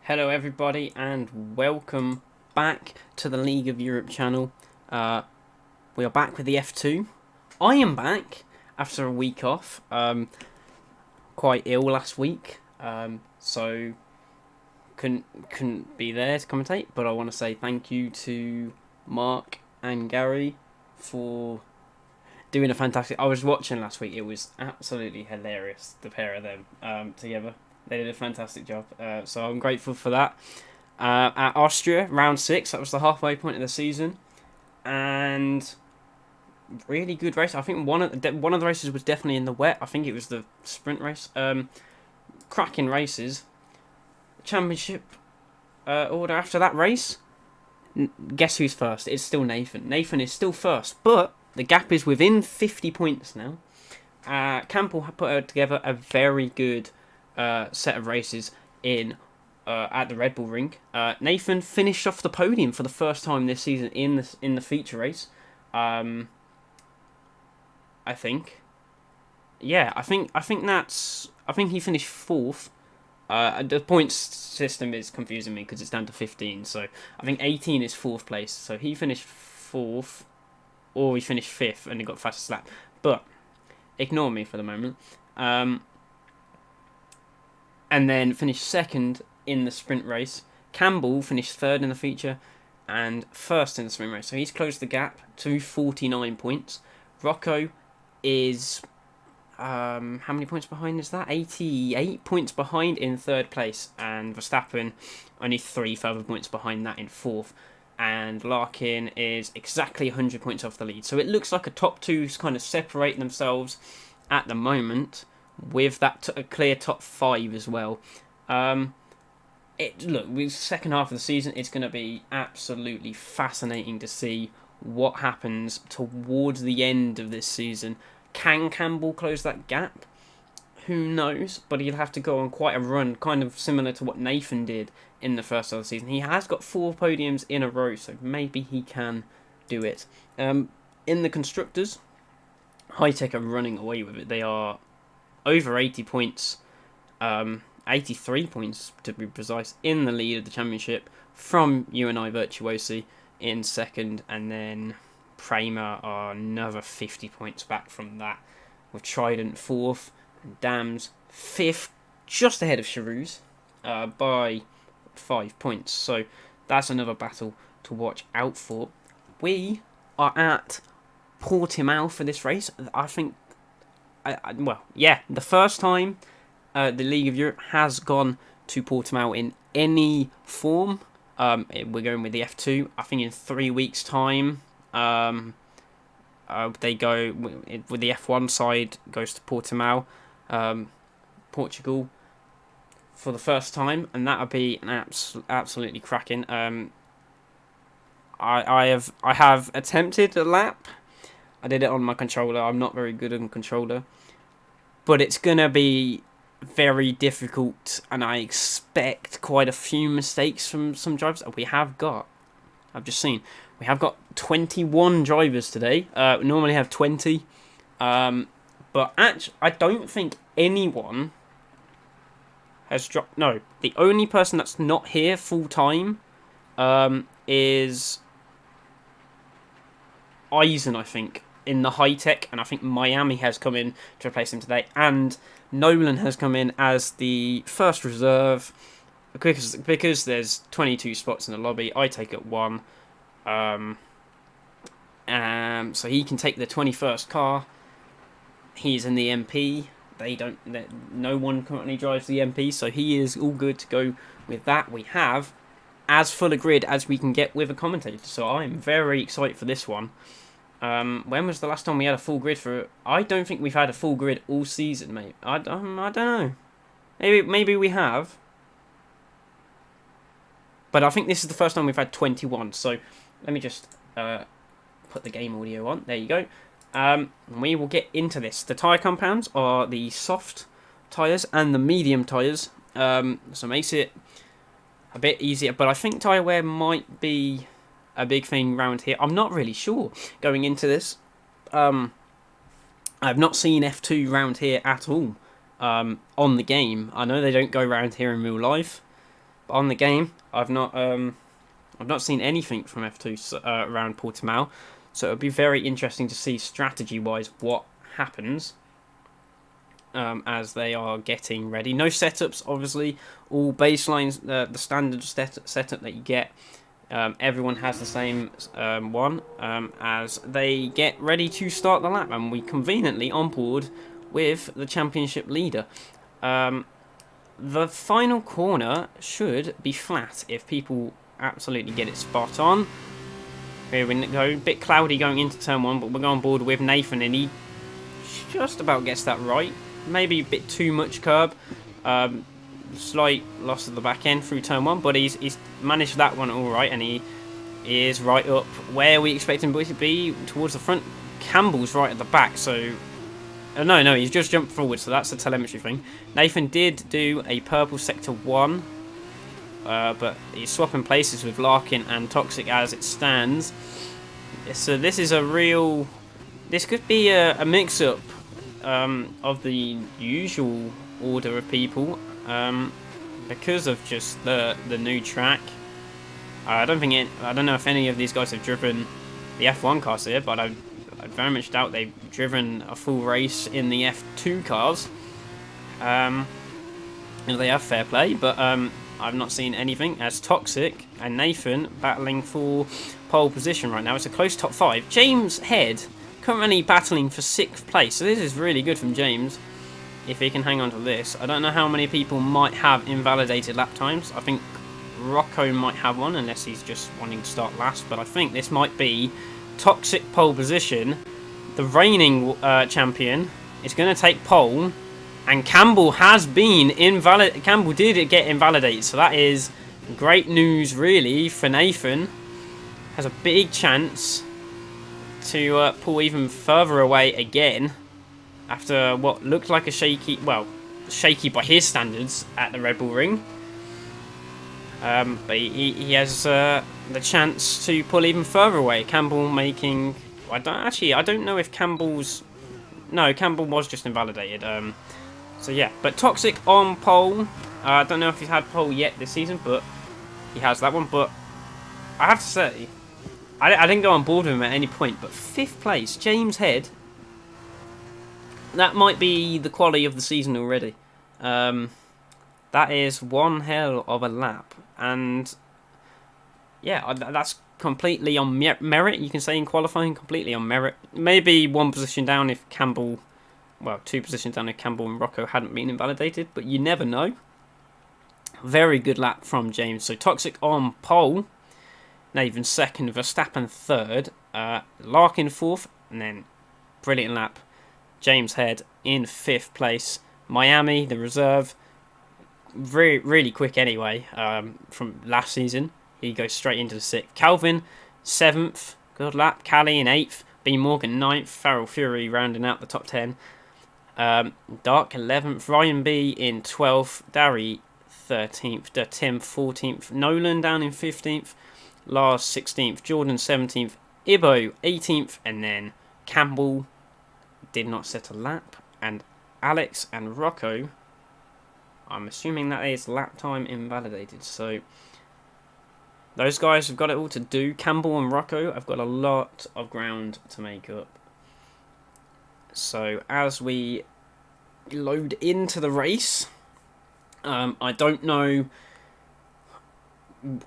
Hello, everybody, and welcome back to the League of Europe channel. We are back with the F2. I am back after a week off. Quite ill last week, so couldn't be there to commentate. But I want to say thank you to Mark and Gary for doing a fantastic. I was watching last week. It was absolutely hilarious, the pair of them together. They did a fantastic job, so I'm grateful for that. At Austria, round 6, that was the halfway point of the season, and really good race. I think one of the races was definitely in the wet. I think it was the sprint race. Cracking races. Championship order after that race. Guess who's first? It's still Nathan. Nathan is still first, but the gap is within 50 points now. Campbell put together a very good set of races in at the Red Bull Ring. Nathan finished off the podium for the first time this season in the feature race. I think. Yeah, I think he finished fourth. The points system is confusing me because it's down to 15. So I think 18 is fourth place. So he finished fourth, or he finished fifth and he got fastest lap. But ignore me for the moment. And then finished second in the sprint race. Campbell finished third in the feature and first in the sprint race. So he's closed the gap to 49 points. Rocco is... how many points behind is that? 88 points behind in third place. And Verstappen only 3 further points behind that in fourth. And Larkin is exactly 100 points off the lead. So it looks like a top two's kind of separate themselves at the moment, with that a clear top 5 as well. With second half of the season, it's going to be absolutely fascinating to see what happens towards the end of this season. Can Campbell close that gap? Who knows? But he'll have to go on quite a run, kind of similar to what Nathan did in the first half of the season. He has got 4 podiums in a row, so maybe he can do it. In the Constructors, High-Tech are running away with it. They are over 80 points, 83 points to be precise, in the lead of the championship from UNI Virtuosi in second, and then Prema are another 50 points back from that, with Trident fourth and Dams fifth, just ahead of Charouz by 5 points. So that's another battle to watch out for. We are at Portimao for this race. I think, the first time the League of Europe has gone to Portimao in any form. We're going with the F2. I think in 3 weeks' time, they go with the F1 side, goes to Portimao, Portugal, for the first time, and that would be an absolutely cracking. I have attempted a lap. I did it on my controller. I'm not very good on controller, but it's gonna be very difficult, and I expect quite a few mistakes from some drivers. I've just seen, we have got 21 drivers today. We normally have 20, but actually, I don't think anyone has dropped. No, the only person that's not here full time is Eisen, I think, in the High-Tech, and I think Miami has come in to replace him today, and Nolan has come in as the first reserve because there's 22 spots in the lobby. I take it 1, so he can take the 21st car. He's in the MP. No one currently drives the MP, so he is all good to go with that. We have as full a grid as we can get with a commentator, so I'm very excited for this one. When was the last time we had a full grid for it? I don't think we've had a full grid all season, mate. I don't know. Maybe we have. But I think this is the first time we've had 21. So let me just put the game audio on. There you go. We will get into this. The tyre compounds are the soft tyres and the medium tyres. So it makes it a bit easier. But I think tyre wear might be a big thing around here. I'm not really sure going into this. I've not seen F2 round here at all on the game. I know they don't go around here in real life, But on the game, I've not seen anything from F2 around Portimao, so it'll be very interesting to see strategy-wise what happens as they are getting ready. No setups, obviously. All baselines, the standard setup that you get. Everyone has the same one as they get ready to start the lap, and we conveniently on board with the championship leader. The final corner should be flat if people absolutely get it spot on. Here we go, a bit cloudy going into turn 1, but we're going on board with Nathan, and he just about gets that right. Maybe a bit too much curb. Slight loss of the back end through turn 1, but he's managed that one all right, and he is right up where we expect him to be, towards the front. Campbell's right at the back, so no, he's just jumped forward, so that's a telemetry thing. Nathan did do a purple sector 1, but he's swapping places with Larkin and Toxic as it stands. So this is this could be a mix-up of the usual order of people, because of just the new track. I don't know if any of these guys have driven the F1 cars here, but I very much doubt they've driven a full race in the F2 cars. They have, fair play, but I've not seen anything, as Toxic and Nathan battling for pole position right now. It's a close top 5. James Head currently battling for 6th place, so this is really good from James if he can hang on to this. I don't know how many people might have invalidated lap times. I think Rocco might have one, unless he's just wanting to start last, but I think this might be Toxic pole position. The reigning champion is going to take pole, and Campbell has been invalid. Campbell did get invalidated, so that is great news really for Nathan. Has a big chance to pull even further away again after what looked like a shaky by his standards at the Red Bull Ring. But he has the chance to pull even further away. Campbell making... I don't know if Campbell's... No, Campbell was just invalidated. So yeah, but Toxic on pole. I don't know if he's had pole yet this season, but he has that one. But I have to say, I didn't go on board with him at any point, but 5th place, James Head. That might be the quality of the season already. That is one hell of a lap. And yeah, that's completely on merit. You can say in qualifying, completely on merit. Maybe one position down if Campbell... Well, 2 positions down if Campbell and Rocco hadn't been invalidated. But you never know. Very good lap from James. So Toxic on pole. Nathan 2nd, Verstappen 3rd. Larkin 4th. And then brilliant lap. James Head in 5th place. Miami, the reserve. Really quick anyway, from last season. He goes straight into the 6th. Calvin, 7th. Good lap. Callie in 8th. B. Morgan, 9th. Farrell Fury rounding out the top 10. Dark, 11th. Ryan B. in 12th. Darry, 13th. Tim, 14th. Nolan down in 15th. Lars, 16th. Jordan, 17th. Ibo, 18th. And then Campbell did not set a lap. And Alex and Rocco... I'm assuming that is lap time invalidated. So those guys have got it all to do. Campbell and Rocco have got a lot of ground to make up. So as we load into the race, I don't know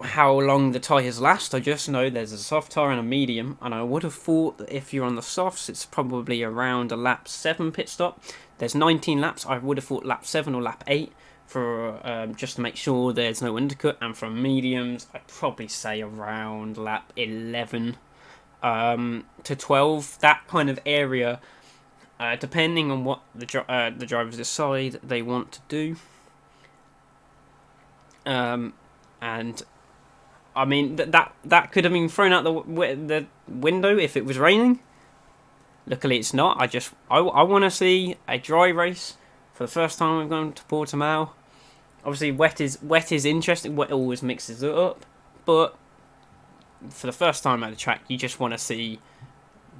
how long the tyres last. I just know there's a soft tyre and a medium, and I would have thought that if you're on the softs, it's probably around a lap 7 pit stop. There's 19 laps. I would have thought lap 7 or lap 8 for just to make sure there's no undercut. And for mediums, I'd probably say around lap 11 to 12. That kind of area, depending on what the drivers decide they want to do. And I mean that could have been thrown out the window if it was raining. Luckily, it's not. I want to see a dry race for the first time we've gone to Portimao. Obviously, wet is interesting. Wet always mixes it up, but for the first time at the track, you just want to see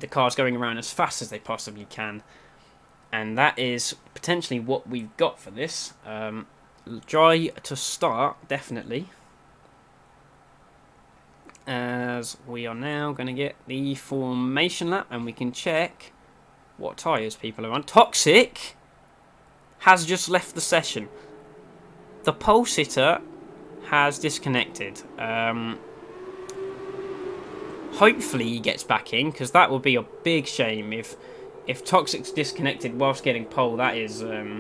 the cars going around as fast as they possibly can, and that is potentially what we've got for this. dry to start, definitely. As we are now going to get the formation lap, and we can check what tyres people are on. Toxic has just left the session. The pole sitter has disconnected. Hopefully he gets back in, because that would be a big shame if Toxic's disconnected whilst getting pole. That is okay.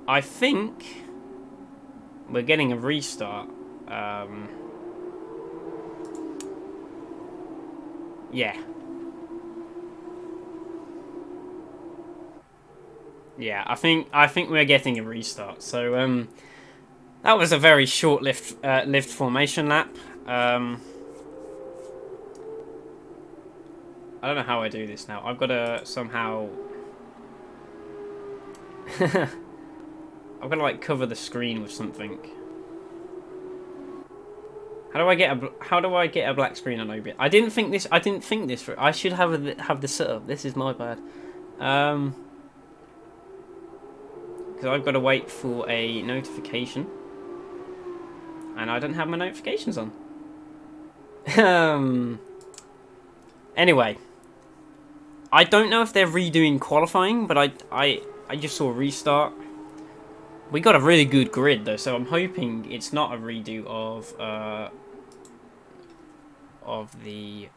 I think we're getting a restart. Yeah. Yeah, I think we're getting a restart. So that was a very short-lived formation lap. I don't know how I do this now. I've got to somehow I'm gonna like cover the screen with something. How do I get a black screen on OBS? I didn't think this. I should have this set up. This is my bad. Because I've got to wait for a notification, and I don't have my notifications on. Anyway, I don't know if they're redoing qualifying, but I just saw a restart. We got a really good grid though, so I'm hoping it's not a redo of the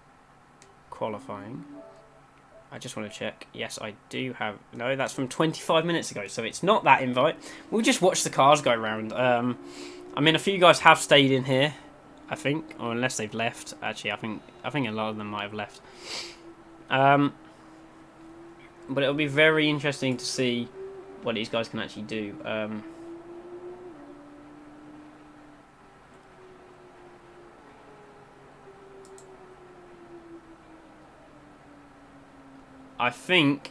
qualifying. I just want to check. Yes, I do have. No, that's from 25 minutes ago, so it's not that invite. We'll just watch the cars go around. I mean, a few guys have stayed in here, I think, or unless they've left. Actually, I think a lot of them might have left. But it'll be very interesting to see what these guys can actually do. I think,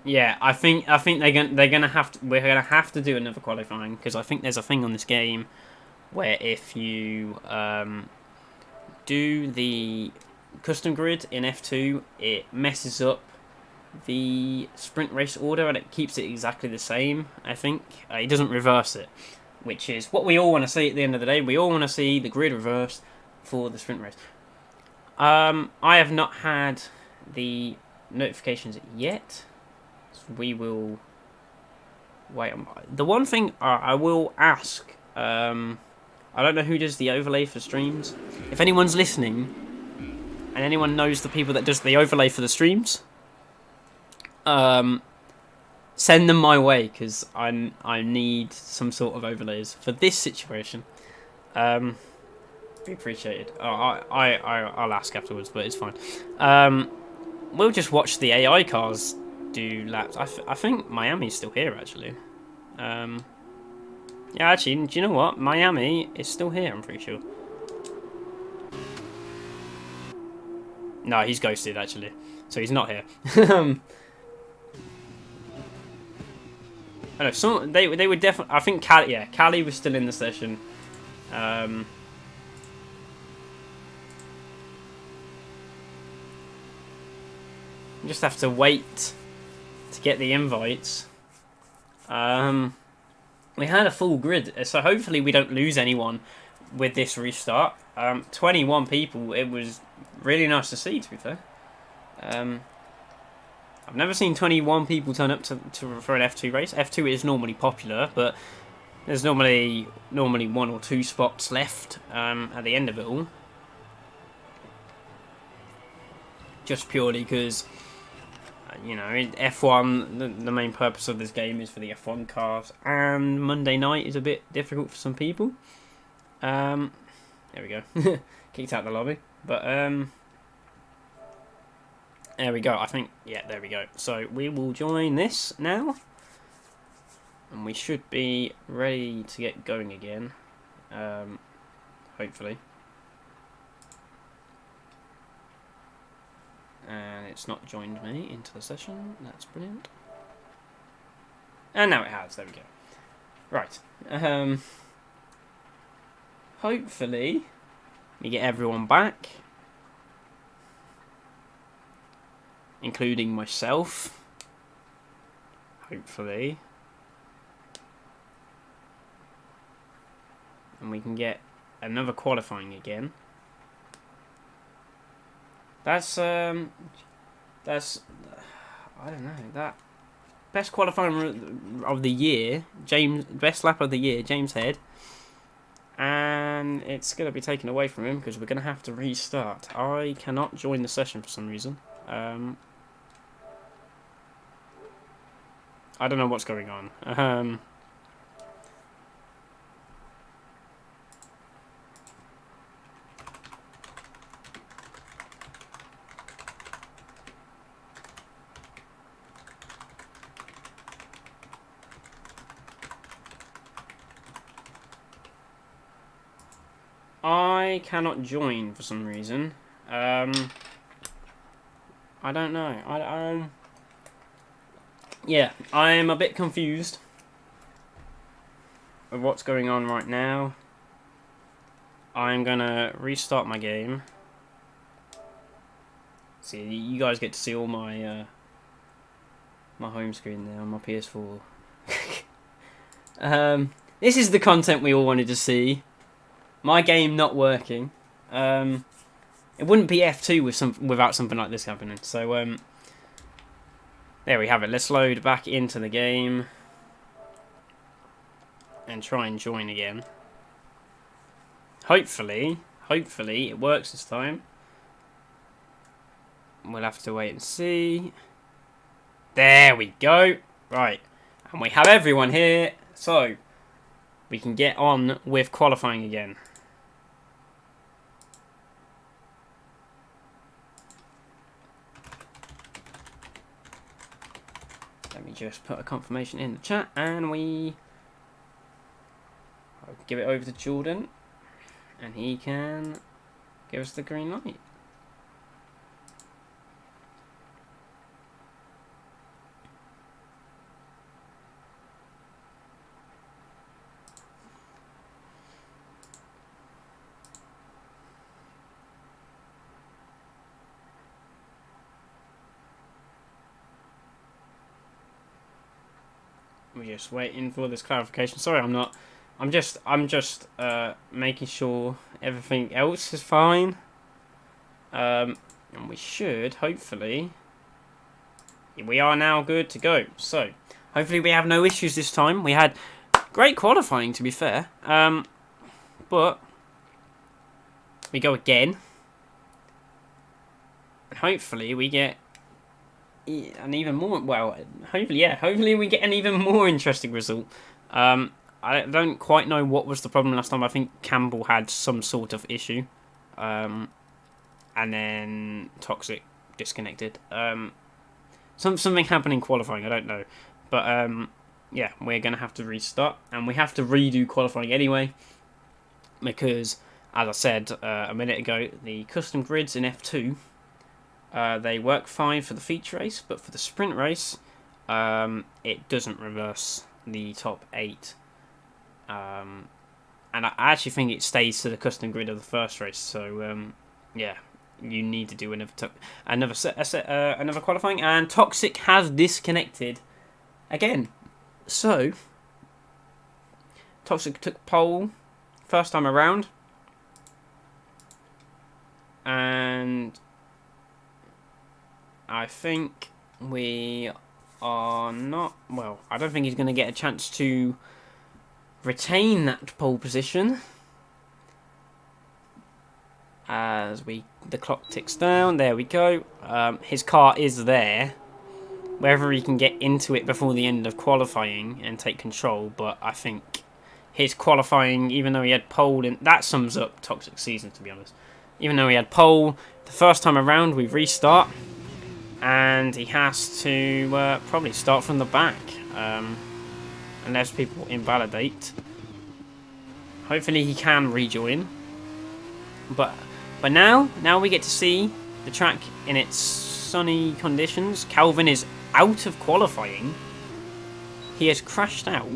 yeah, I think we're gonna have to do another qualifying, because I think there's a thing on this game where if you do the custom grid in F2, it messes up the sprint race order and it keeps it exactly the same. I think it doesn't reverse it, which is what we all want to see at the end of the day. We all want to see the grid reversed for the sprint race. I have not had the notifications yet, so we will wait. The one thing I will ask, I don't know who does the overlay for streams. If anyone's listening and anyone knows the people that does the overlay for the streams, send them my way, because I need some sort of overlays for this situation. Be appreciated. I'll ask afterwards, but it's fine. We'll just watch the AI cars do laps. I think Miami's still here, actually. Yeah, actually, do you know what? Miami is still here, I'm pretty sure. No, he's ghosted, actually. So he's not here. I know, they would definitely... I think Cali was still in the session. Just have to wait to get the invites. We had a full grid, so hopefully we don't lose anyone with this restart. 21 people, it was really nice to see, to be fair. I've never seen 21 people turn up for an F2 race. F2 is normally popular, but there's normally 1 or 2 spots left at the end of it all. Just purely because, you know, in F1, the main purpose of this game is for the F1 cars, and Monday night is a bit difficult for some people. There we go. Kicked out the lobby. But, there we go. I think, yeah, there we go. So, we will join this now. And we should be ready to get going again. Hopefully. And it's not joined me into the session. That's brilliant. And now it has. There we go. Right. Hopefully, We get everyone back, including myself, hopefully. And we can get another qualifying again. That's I don't know, that best qualifying of the year, best lap of the year, James Head, and it's going to be taken away from him because we're going to have to restart. I cannot join the session for some reason. I don't know what's going on. I cannot join for some reason. I don't know. Yeah, I'm a bit confused with what's going on right now. I'm gonna restart my game. See, you guys get to see all my my home screen there on my PS4. This is the content we all wanted to see. My game not working. It wouldn't be F2 without something like this happening. So there we have it. Let's load back into the game and try and join again. Hopefully it works this time. We'll have to wait and see. There we go. Right, and we have everyone here, so we can get on with qualifying again. Let me just put a confirmation in the chat, and I'll give it over to Jordan, and he can give us the green light. We're just waiting for this clarification. Sorry, I'm just making sure everything else is fine. And we should, hopefully, we are now good to go. So, hopefully we have no issues this time. We had great qualifying, to be fair. But we go again. And hopefully we get an even more, well, hopefully we get an even more interesting result. I don't quite know what was the problem last time. I think Campbell had some sort of issue, and then Toxic disconnected. Something happened in qualifying, I don't know, but yeah, we're gonna have to restart, and we have to redo qualifying anyway, because as I said a minute ago, the custom grids in F2, they work fine for the feature race, but for the sprint race, it doesn't reverse the top 8. And I actually think it stays to the custom grid of the first race. So yeah, you need to do another qualifying, and Toxic has disconnected again. So Toxic took pole first time around, and I think we are not... Well, I don't think he's going to get a chance to retain that pole position. As the clock ticks down, there we go. His car is there. Whether he can get into it before the end of qualifying and take control, but I think his qualifying, even though he had pole, that sums up Toxic season, to be honest. Even though he had pole the first time around, we restart. And he has to probably start from the back, unless people invalidate. Hopefully he can rejoin. But now we get to see the track in its sunny conditions. Calvin is out of qualifying. He has crashed out.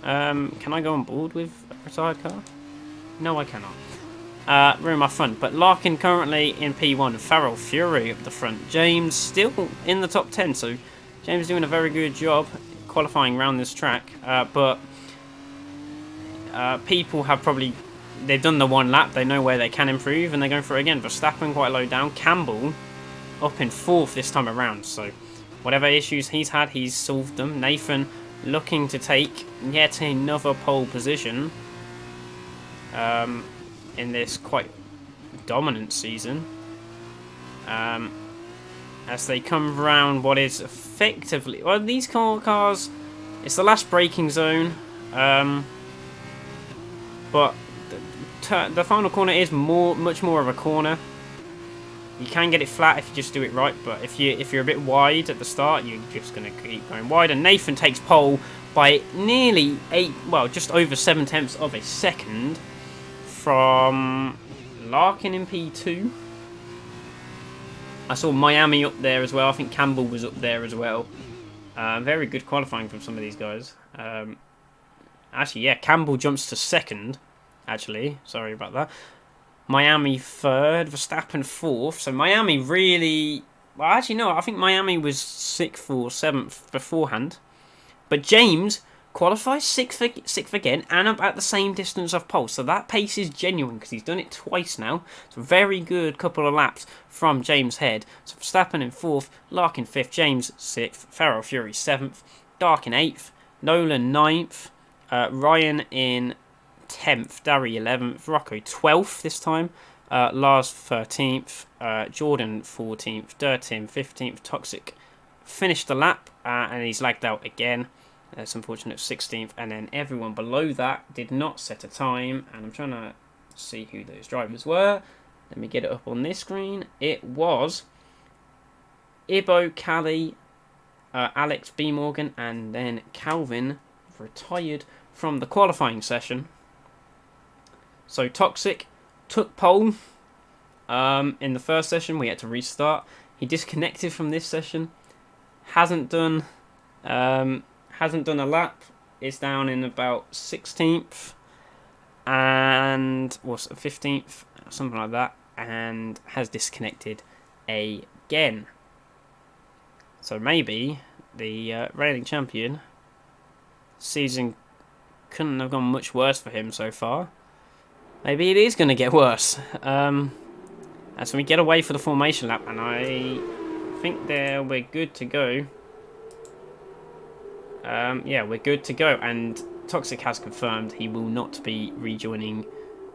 Can I go on board with a retired car? No, I cannot. ruin my fun. But Larkin currently in P1, Farrell Fury up the front. James still in the top 10, so James doing a very good job qualifying around this track. But people have they've done the one lap, they know where they can improve, and they're going for it again. Verstappen quite low down, Campbell up in 4th this time around, so whatever issues he's had, he's solved them. Nathan looking to take yet another pole position in this quite dominant season. As they come around what is effectively... Well, these cars, it's the last braking zone, but the final corner is much more of a corner. You can get it flat if you just do it right, but if you're a bit wide at the start, you're just going to keep going wide. And Nathan takes pole by nearly just over 7/10 of a second from Larkin in P2. I saw Miami up there as well. I think Campbell was up there as well. Very good qualifying from some of these guys. Actually, yeah, Campbell jumps to 2nd. Actually, sorry about that. Miami 3rd, Verstappen 4th. So Miami really... Well, actually, no, I think Miami was 6th or 7th beforehand. But James qualifies 6th again and about the same distance of pole. So that pace is genuine because he's done it twice now. It's a very good couple of laps from James' head. So Verstappen in 4th, Larkin 5th, James 6th, Farrell Fury 7th, Dark in 8th, Nolan 9th, Ryan in 10th, Darry 11th, Rocco 12th this time, Lars 13th, Jordan 14th, Durtin 15th, Toxic finished the lap and he's lagged out again. That's unfortunate, 16th, and then everyone below that did not set a time, and I'm trying to see who those drivers were. Let me get it up on this screen. It was Ibo, Callie, Alex B. Morgan, and then Calvin retired from the qualifying session. So Toxic took pole in the first session. We had to restart. He disconnected from this session. Hasn't done a lap. Is down in about 16th and 15th, something like that, and has disconnected again. So maybe the reigning champion season couldn't have gone much worse for him so far. Maybe it is going to get worse. As we get away for the formation lap, and I think we're good to go. Yeah, we're good to go, and Toxic has confirmed he will not be rejoining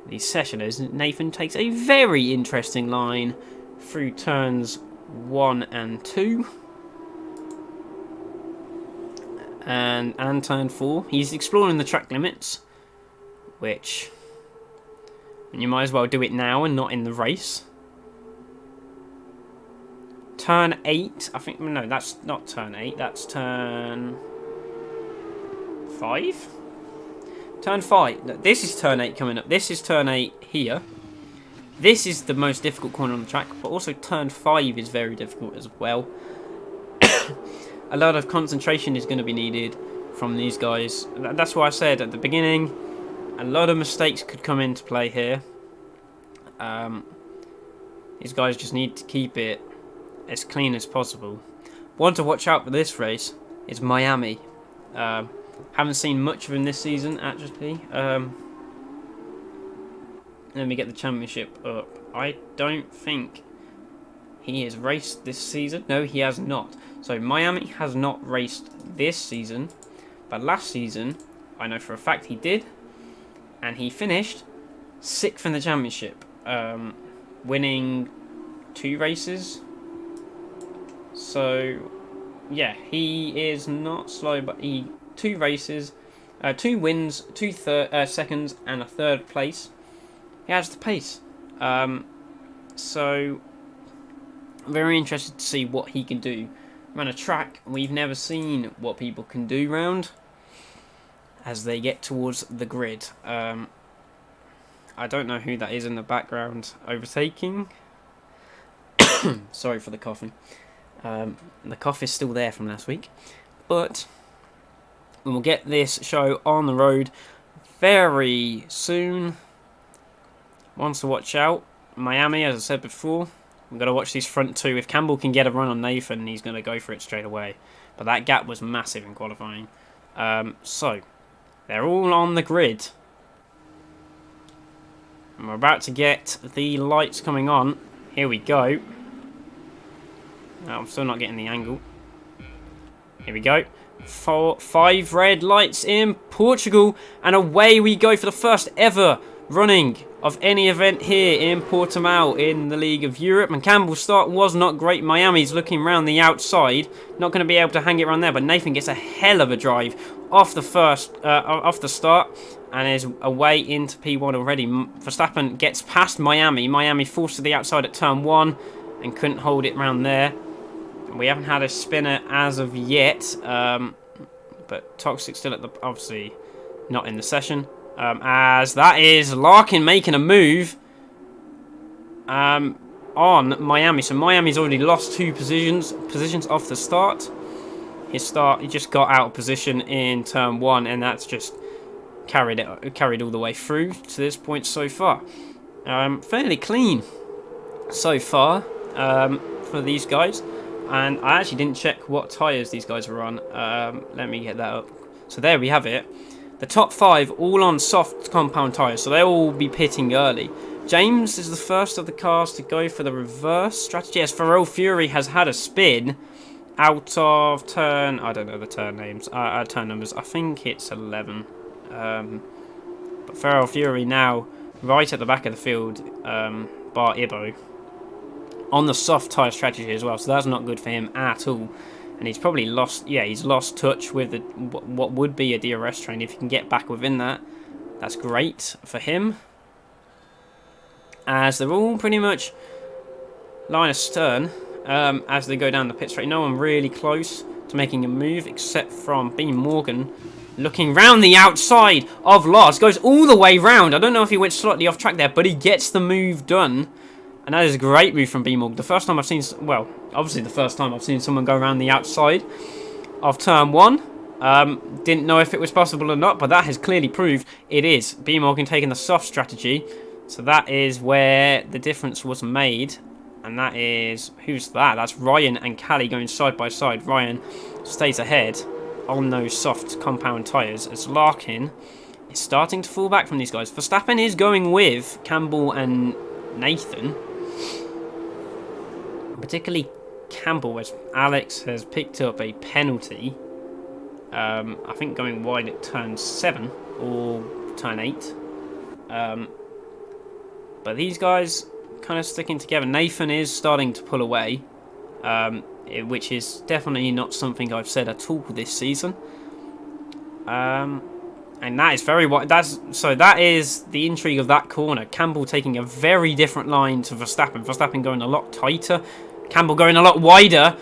the session as Nathan takes a very interesting line through turns 1 and 2. And turn 4. He's exploring the track limits, which you might as well do it now and not in the race. Turn 8, I think, no, that's not turn 8, that's turn 5? Turn 5, this is turn 8 coming up, this is turn 8 here. This is the most difficult corner on the track, but also turn 5 is very difficult as well. A lot of concentration is going to be needed from these guys. That's why I said at the beginning, a lot of mistakes could come into play here. These guys just need to keep it as clean as possible. One to watch out for this race is Miami. Haven't seen much of him this season, actually. Let me get the championship up. I don't think he has raced this season. No, he has not. So Miami has not raced this season, but last season I know for a fact he did, and he finished 6th in the championship, winning 2 races. So yeah, he is not slow, but 2 races, 2 wins, 2 seconds, and a 3rd place. He has the pace. So very interested to see what he can do around a track we've never seen what people can do round as they get towards the grid. I don't know who that is in the background overtaking. Sorry for the coughing. The cough is still there from last week, but we will get this show on the road very soon. Ones to watch out. Miami, as I said before. We've got to watch these front two. If Campbell can get a run on Nathan, he's going to go for it straight away. But that gap was massive in qualifying. So, they're all on the grid. And we're about to get the lights coming on. Here we go. Oh, I'm still not getting the angle. Here we go. 5 red lights in Portugal. And away we go for the first ever running of any event here in Portimao in the League of Europe. And Campbell's start was not great. Miami's looking round the outside. Not going to be able to hang it around there. But Nathan gets a hell of a drive off the start. And is away into P1 already. Verstappen gets past Miami. Miami forced to the outside at turn 1. And couldn't hold it round there. We haven't had a spinner as of yet. But Toxic still at the... obviously not in the session. As that is Larkin making a move on Miami. So Miami's already lost 2 positions off the start. He just got out of position in turn 1, and that's just carried all the way through to this point so far. Fairly clean so far for these guys. And I actually didn't check what tyres these guys were on. Let me get that up. So there we have it. The top 5 all on soft compound tyres, so they'll all be pitting early. James is the first of the cars to go for the reverse strategy, as Pharrell Fury has had a spin out of turn... I don't know the turn names, turn numbers. I think it's 11. But Pharrell Fury now right at the back of the field, bar Ibo, on the soft tyre strategy as well, so that's not good for him at all. And he's probably lost, he's lost touch with what would be a DRS train. If he can get back within that, that's great for him. As they're all pretty much line astern as they go down the pit straight. No one really close to making a move except from B. Morgan. Looking round the outside of Lars. Goes all the way round. I don't know if he went slightly off track there, but he gets the move done. And that is a great move from B-Morg. The first time I've seen... well, obviously the first time I've seen someone go around the outside of turn 1. Didn't know if it was possible or not, but that has clearly proved it is. B-Morgan taking the soft strategy. So that is where the difference was made. And that is... who's that? That's Ryan and Callie going side by side. Ryan stays ahead on those soft compound tyres as Larkin is starting to fall back from these guys. Verstappen is going with Campbell and Nathan. Particularly Campbell, as Alex has picked up a penalty. I think going wide at turn 7 or turn 8. But these guys kind of sticking together. Nathan is starting to pull away, which is definitely not something I've said at all this season. And that is very wide. That is the intrigue of that corner. Campbell taking a very different line to Verstappen. Verstappen going a lot tighter. Campbell going a lot wider.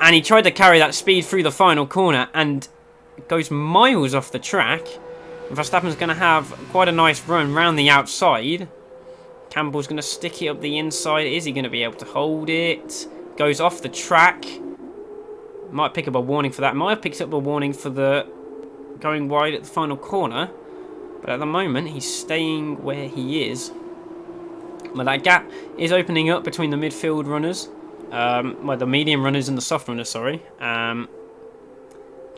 And he tried to carry that speed through the final corner and goes miles off the track. Verstappen's going to have quite a nice run round the outside. Campbell's going to stick it up the inside. Is he going to be able to hold it? Goes off the track. Might pick up a warning for that. Might have picked up a warning for the going wide at the final corner. But at the moment, he's staying where he is. But that gap is opening up between the midfield runners. Well, the medium runners and the soft runners, sorry.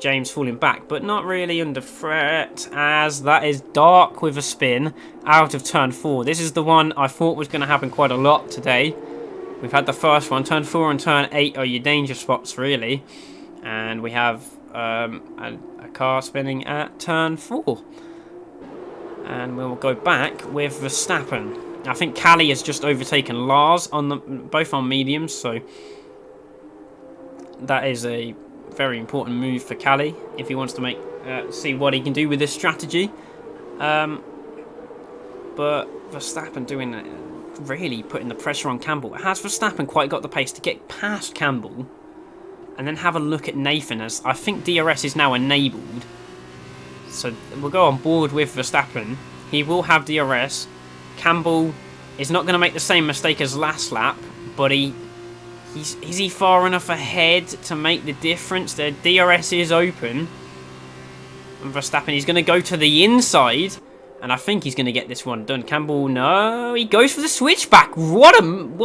James falling back, but not really under threat, as that is Dark with a spin out of turn 4. This is the one I thought was going to happen quite a lot today. We've had the first one. Turn 4 and turn 8 are your danger spots, really. And we have a car spinning at turn 4. And we'll go back with Verstappen. I think Callie has just overtaken Lars on both on mediums, so that is a very important move for Callie if he wants to see what he can do with this strategy. But Verstappen doing really putting the pressure on Campbell. Has Verstappen quite got the pace to get past Campbell and then have a look at Nathan, as I think DRS is now enabled. So we'll go on board with Verstappen. He will have DRS. Campbell is not going to make the same mistake as last lap, but is he far enough ahead to make the difference? The DRS is open. And Verstappen, he's going to go to the inside. And I think he's going to get this one done. Campbell, no, he goes for the switchback. What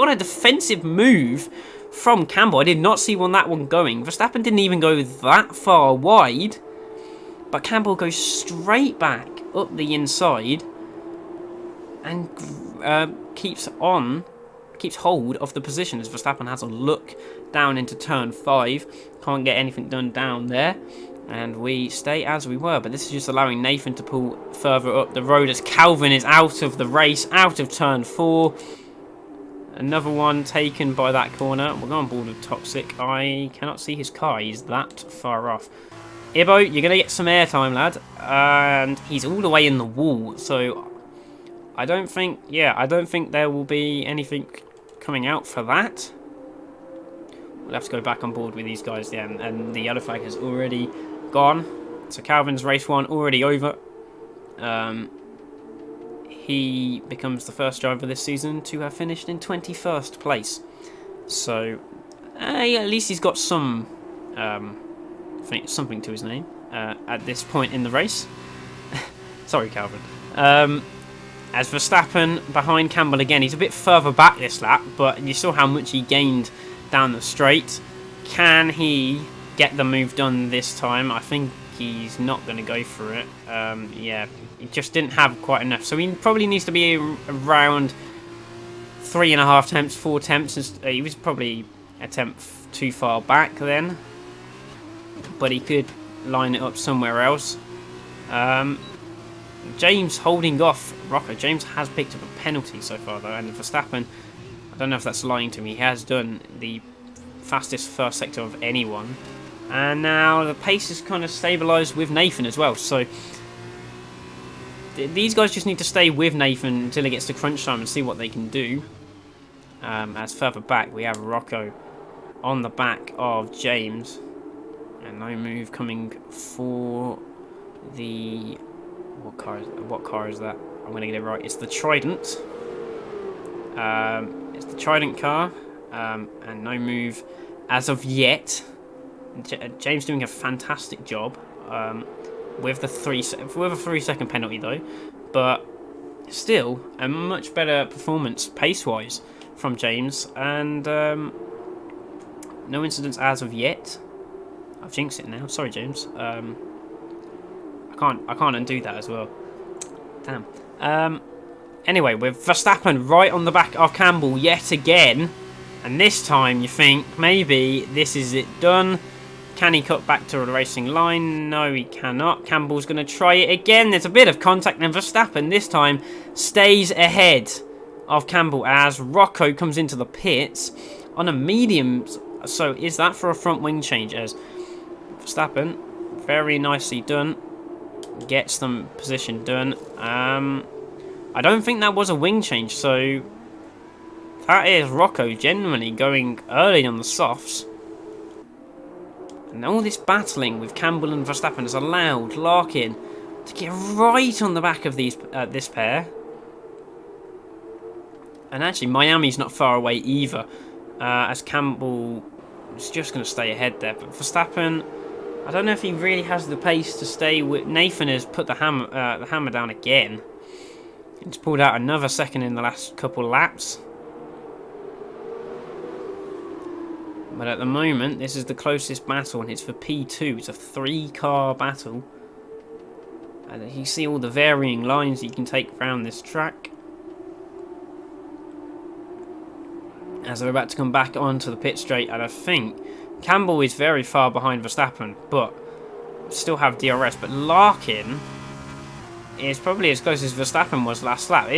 a defensive move from Campbell. I did not see that one going. Verstappen didn't even go that far wide. But Campbell goes straight back up the inside and keeps hold of the position as Verstappen has a look down into turn 5. Can't get anything done down there. And we stay as we were. But this is just allowing Nathan to pull further up the road as Calvin is out of the race, out of turn 4. Another one taken by that corner. We're going on board with Toxic. I cannot see his car. He's that far off. Ibo, you're going to get some airtime, lad. And he's all the way in the wall. So I don't think there will be anything coming out for that. We'll have to go back on board with these guys. Yeah, and the yellow flag has already gone. So Calvin's race 1 already over. He becomes the first driver this season to have finished in 21st place. So yeah, at least he's got some something to his name at this point in the race. Sorry, Calvin. As Verstappen behind Campbell again, he's a bit further back this lap, but you saw how much he gained down the straight. Can he get the move done this time? I think he's not going to go for it. Yeah, he just didn't have quite enough. So he probably needs to be around 3.5 attempts, 4 attempts. He was probably a temp too far back then, but he could line it up somewhere else. James holding off Rocco. James has picked up a penalty so far though, and Verstappen, I don't know if that's lying to me, he has done the fastest first sector of anyone. And now the pace is kind of stabilised with Nathan as well. So these guys just need to stay with Nathan until it gets to crunch time and see what they can do. As further back we have Rocco on the back of James. And no move coming for the... What car is that? I'm going to get it right. It's the Trident. It's the Trident car. And no move as of yet. James doing a fantastic job with a 3-second penalty though, but still a much better performance pace-wise from James, and no incidents as of yet. I've jinxed it now. Sorry, James. I can't undo that as well. Damn. Anyway, with Verstappen right on the back of Campbell yet again, and this time you think maybe this is it done. Can he cut back to the racing line? No, he cannot. Campbell's going to try it again. There's a bit of contact, and Verstappen this time stays ahead of Campbell as Rocco comes into the pits on a medium. So is that for a front wing change? As Verstappen, very nicely done, gets the position done. I don't think that was a wing change, so that is Rocco genuinely going early on the softs. And all this battling with Campbell and Verstappen has allowed Larkin to get right on the back of this pair. And actually, Miami's not far away either, as Campbell is just going to stay ahead there. But Verstappen, I don't know if he really has the pace to stay with... Nathan has put the hammer down again. He's pulled out another second in the last couple laps. But at the moment, this is the closest battle, and it's for P2. It's a 3-car battle. And you see all the varying lines you can take around this track. As they're about to come back onto the pit straight, and I think Campbell is very far behind Verstappen, but still have DRS. But Larkin is probably as close as Verstappen was last lap.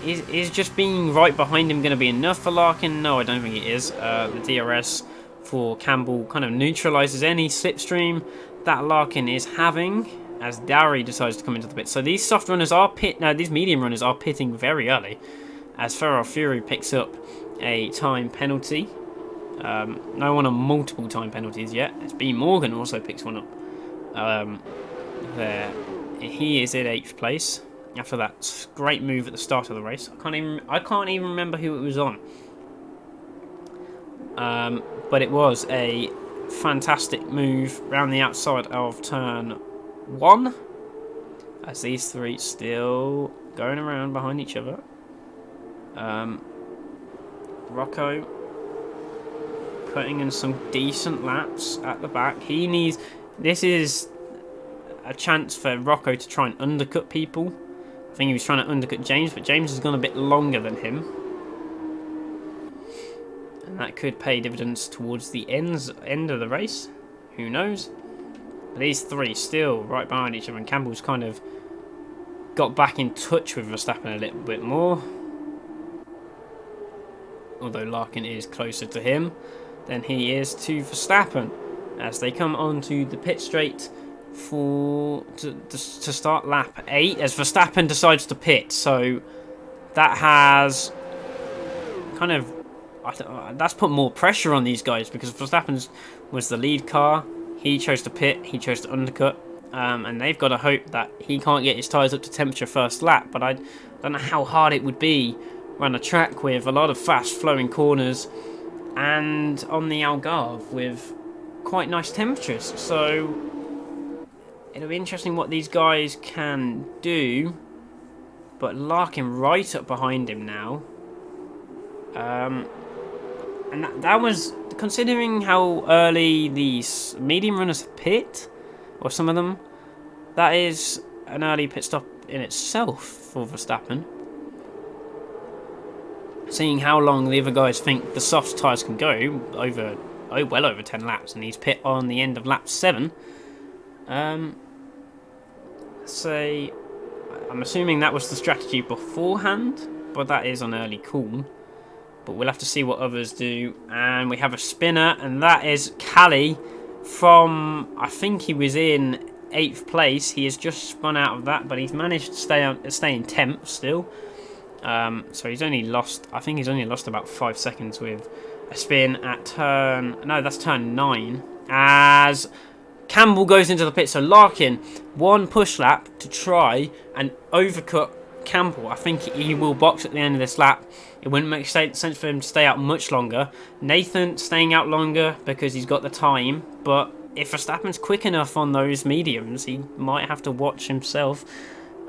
Is just being right behind him going to be enough for Larkin? No, I don't think it is. The DRS for Campbell kind of neutralises any slipstream that Larkin is having, as Dowry decides to come into the pit. So these soft runners are these medium runners are pitting very early, as Ferrari Fury picks up a time penalty. No one on multiple time penalties yet. As B Morgan also picks one up. There, he is in 8th place. After that great move at the start of the race. I can't even remember who it was on. But it was a fantastic move round the outside of turn 1. As these three still going around behind each other. Rocco putting in some decent laps at the back. He needs... This is a chance for Rocco to try and undercut people. I think he was trying to undercut James, but James has gone a bit longer than him. And that could pay dividends towards the end of the race. Who knows? But these three still right behind each other, and Campbell's kind of got back in touch with Verstappen a little bit more. Although Larkin is closer to him than he is to Verstappen. As they come onto the pit straight to start lap 8, as Verstappen decides to pit. So that has kind of... that's put more pressure on these guys, because Verstappen was the lead car. He chose to pit, he chose to undercut. And they've got to hope that he can't get his tyres up to temperature first lap. But I don't know how hard it would be around a track with a lot of fast flowing corners and on the Algarve with quite nice temperatures. So it'll be interesting what these guys can do. But Larkin right up behind him now. And that was, considering how early these medium runners pit, or some of them, that is an early pit stop in itself for Verstappen. Seeing how long the other guys think the soft tyres can go, well over 10 laps, and he's pit on the end of lap 7. Say, I'm assuming that was the strategy beforehand, but that is an early call. But we'll have to see what others do. And we have a spinner, and that is Callie from, I think he was in 8th place. He has just spun out of that, but he's managed to stay in 10th still. So he's only lost, I think he's only lost about 5 seconds with a spin at turn 9. As Campbell goes into the pit, so Larkin, one push lap to try and overcut Campbell. I think he will box at the end of this lap. It wouldn't make sense for him to stay out much longer. Nathan staying out longer because he's got the time, but if Verstappen's quick enough on those mediums, he might have to watch himself.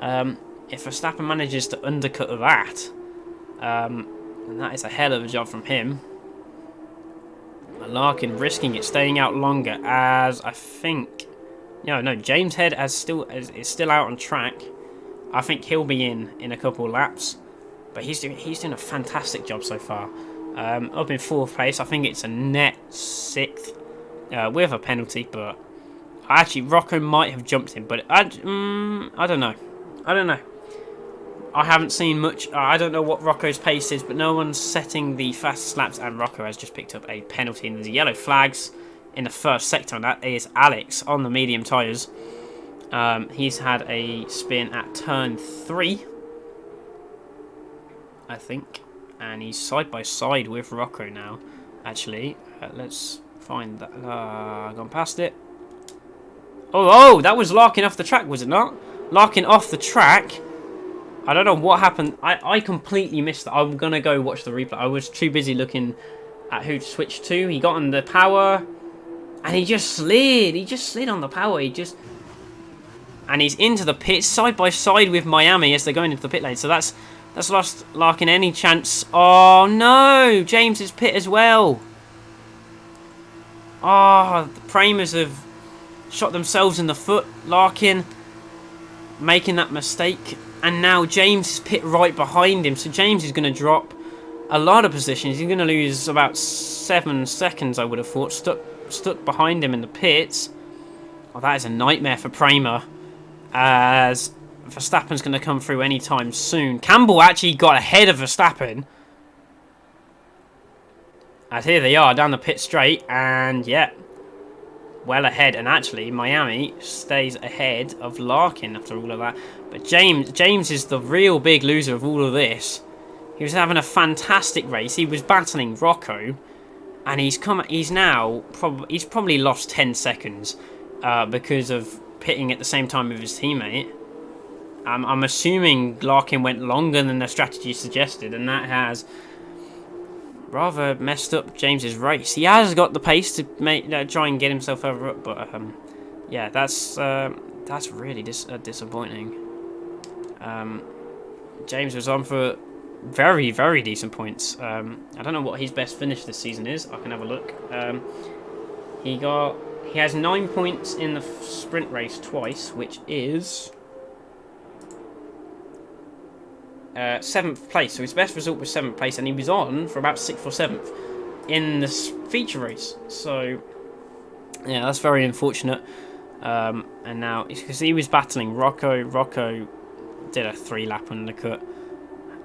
If Verstappen manages to undercut that, and that is a hell of a job from him. Larkin risking it, staying out longer, as I think... No, James Head is still out on track. I think he'll be in a couple of laps. But he's doing a fantastic job so far. Up in 4th place. I think it's a net 6th. With a penalty, but... Actually, Rocco might have jumped him, but I don't know. I haven't seen much. I don't know what Rocco's pace is, but no one's setting the fastest laps, and Rocco has just picked up a penalty. And there's yellow flags in the first sector, and that is Alex on the medium tyres. He's had a spin at turn 3, I think, and he's side by side with Rocco now. Actually, let's find that. Gone past it. Oh, that was Larkin off the track, was it not? Larkin off the track. I don't know what happened. I completely missed that. I'm going to go watch the replay. I was too busy looking at who to switch to. He got on the power, and he just slid. He just slid on the power. And he's into the pit, side by side with Miami as they're going into the pit lane. So that's lost Larkin any chance. Oh, no. James is pit as well. Oh, the Pramers have shot themselves in the foot. Larkin making that mistake. And now James is pit right behind him. So James is going to drop a lot of positions. He's going to lose about 7 seconds, I would have thought, stuck behind him in the pits. Oh, that is a nightmare for Prema, as Verstappen's going to come through anytime soon. Campbell actually got ahead of Verstappen. As here they are down the pit straight, and yeah, well ahead. And actually, Miami stays ahead of Larkin after all of that. But James is the real big loser of all of this. He was having a fantastic race. He was battling Rocco, and he's probably lost 10 seconds because of pitting at the same time with his teammate. I'm assuming Larkin went longer than the strategy suggested, and that has rather messed up James's race. He has got the pace to try and get himself over up, but yeah, that's really disappointing. James was on for very, very decent points. I don't know what his best finish this season is. I can have a look. He has 9 points in the sprint race twice, which is 7th place. So his best result was 7th place, and he was on for about 6th or 7th in this feature race. So yeah, that's very unfortunate. And now because he was battling Rocco did a 3-lap undercut,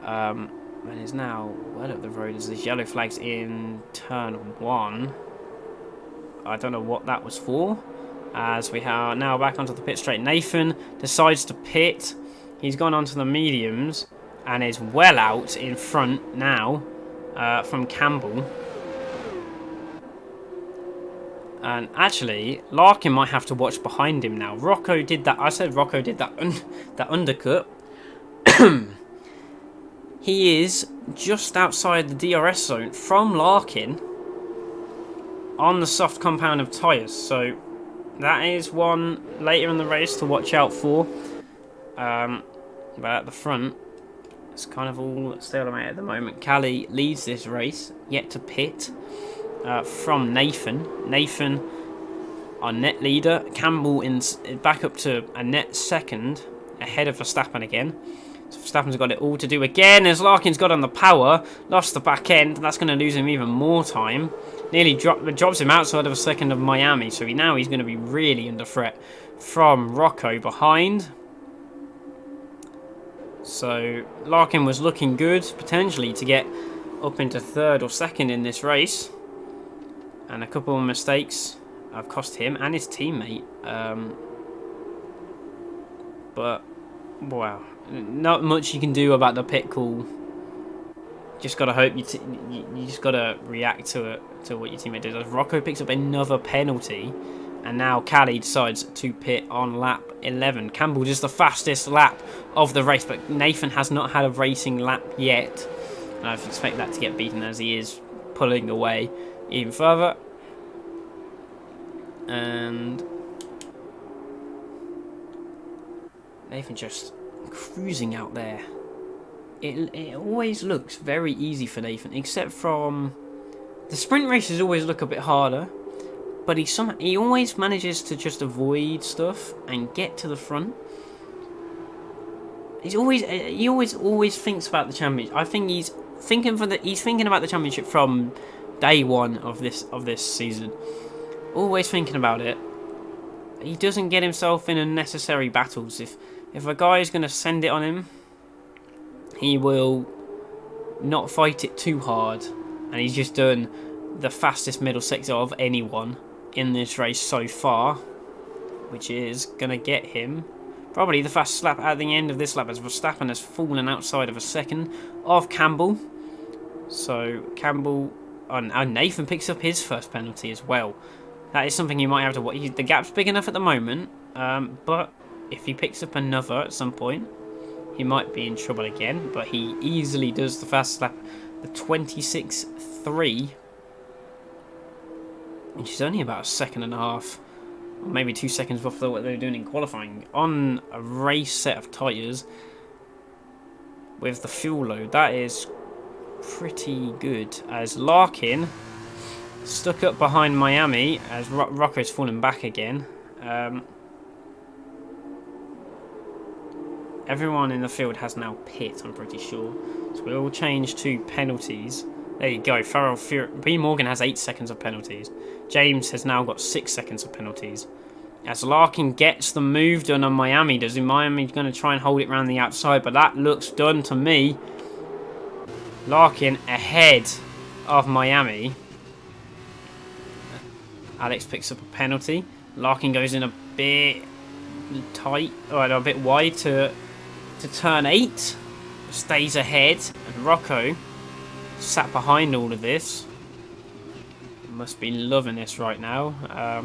and is now well up the road as there's yellow flags in turn 1. I don't know what that was for, as we are now back onto the pit straight. Nathan decides to pit. He's gone onto the mediums and is well out in front now from Campbell. And actually, Larkin might have to watch behind him now. Rocco did that. I said Rocco did that that undercut. He is just outside the DRS zone from Larkin on the soft compound of tyres. So that is one later in the race to watch out for. But at the front, it's kind of all stalemate at the moment. Callie leads this race, yet to pit. From Nathan. Nathan, our net leader. Campbell back up to a net second, ahead of Verstappen again. So Verstappen's got it all to do again, as Larkin's got on the power, lost the back end. That's going to lose him even more time. Nearly drops him outside of a second of Miami, so now he's going to be really under threat from Rocco behind. So Larkin was looking good, potentially to get up into 3rd or 2nd in this race. And a couple of mistakes have cost him and his teammate. But, wow. Not much you can do about the pit call. Just got to hope you just got to react to what your teammate did. As Rocco picks up another penalty. And now Callie decides to pit on lap 11. Campbell just the fastest lap of the race. But Nathan has not had a racing lap yet. And I expect that to get beaten as he is pulling away even further. And Nathan just cruising out there. It always looks very easy for Nathan, except from the sprint races always look a bit harder, but he always manages to just avoid stuff and get to the front. He always thinks about the championship. I think he's thinking about the championship from day one of this season. Always thinking about it. He doesn't get himself in unnecessary battles. If a guy is going to send it on him, he will not fight it too hard. And he's just done the fastest middle sector of anyone in this race so far, which is going to get him probably the fastest lap at the end of this lap, as Verstappen has fallen outside of a second of Campbell. So Campbell and Nathan picks up his first penalty as well. That is something you might have to watch. The gap's big enough at the moment, but if he picks up another at some point, he might be in trouble again. But he easily does the fastest lap, the 26.3, which is only about a second and a half, or maybe 2 seconds before what they were doing in qualifying, on a race set of tyres with the fuel load. That is pretty good, as Larkin stuck up behind Miami as Rocco's fallen back again. Everyone in the field has now pit, I'm pretty sure. So we'll change to penalties. There you go. B. Morgan has 8 seconds of penalties. James has now got 6 seconds of penalties. As Larkin gets the move done on Miami. Miami's going to try and hold it around the outside, but that looks done to me. Larkin ahead of Miami. Alex picks up a penalty. Larkin goes in a bit tight, or a bit wide to turn 8. Stays ahead, and Rocco sat behind all of this. Must be loving this right now.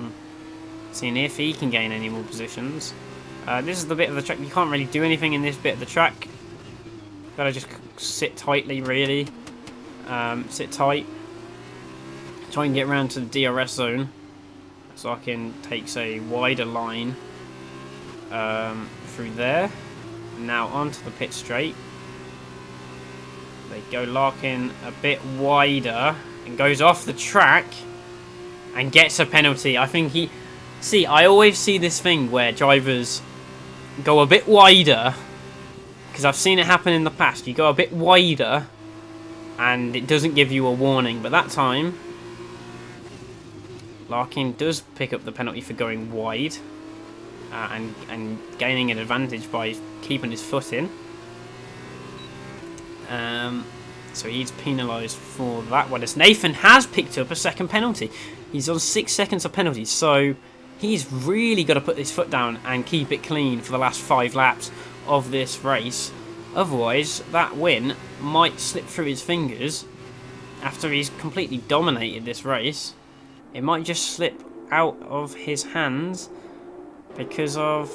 Seeing if he can gain any more positions. This is the bit of the track you can't really do anything in this bit of the track. Gotta just sit tightly, really. Sit tight. Try and get around to the DRS zone, so Larkin takes a wider line through there. Now onto the pit straight. They go Larkin a bit wider and goes off the track and gets a penalty. I think he... See, I always see this thing where drivers go a bit wider, because I've seen it happen in the past. You go a bit wider and it doesn't give you a warning, but that time Larkin does pick up the penalty for going wide and gaining an advantage by keeping his foot in. So he's penalised for that one. As Nathan has picked up a second penalty. He's on 6 seconds of penalties, so he's really got to put his foot down and keep it clean for the last 5 laps of this race. Otherwise, that win might slip through his fingers after he's completely dominated this race. It might just slip out of his hands because of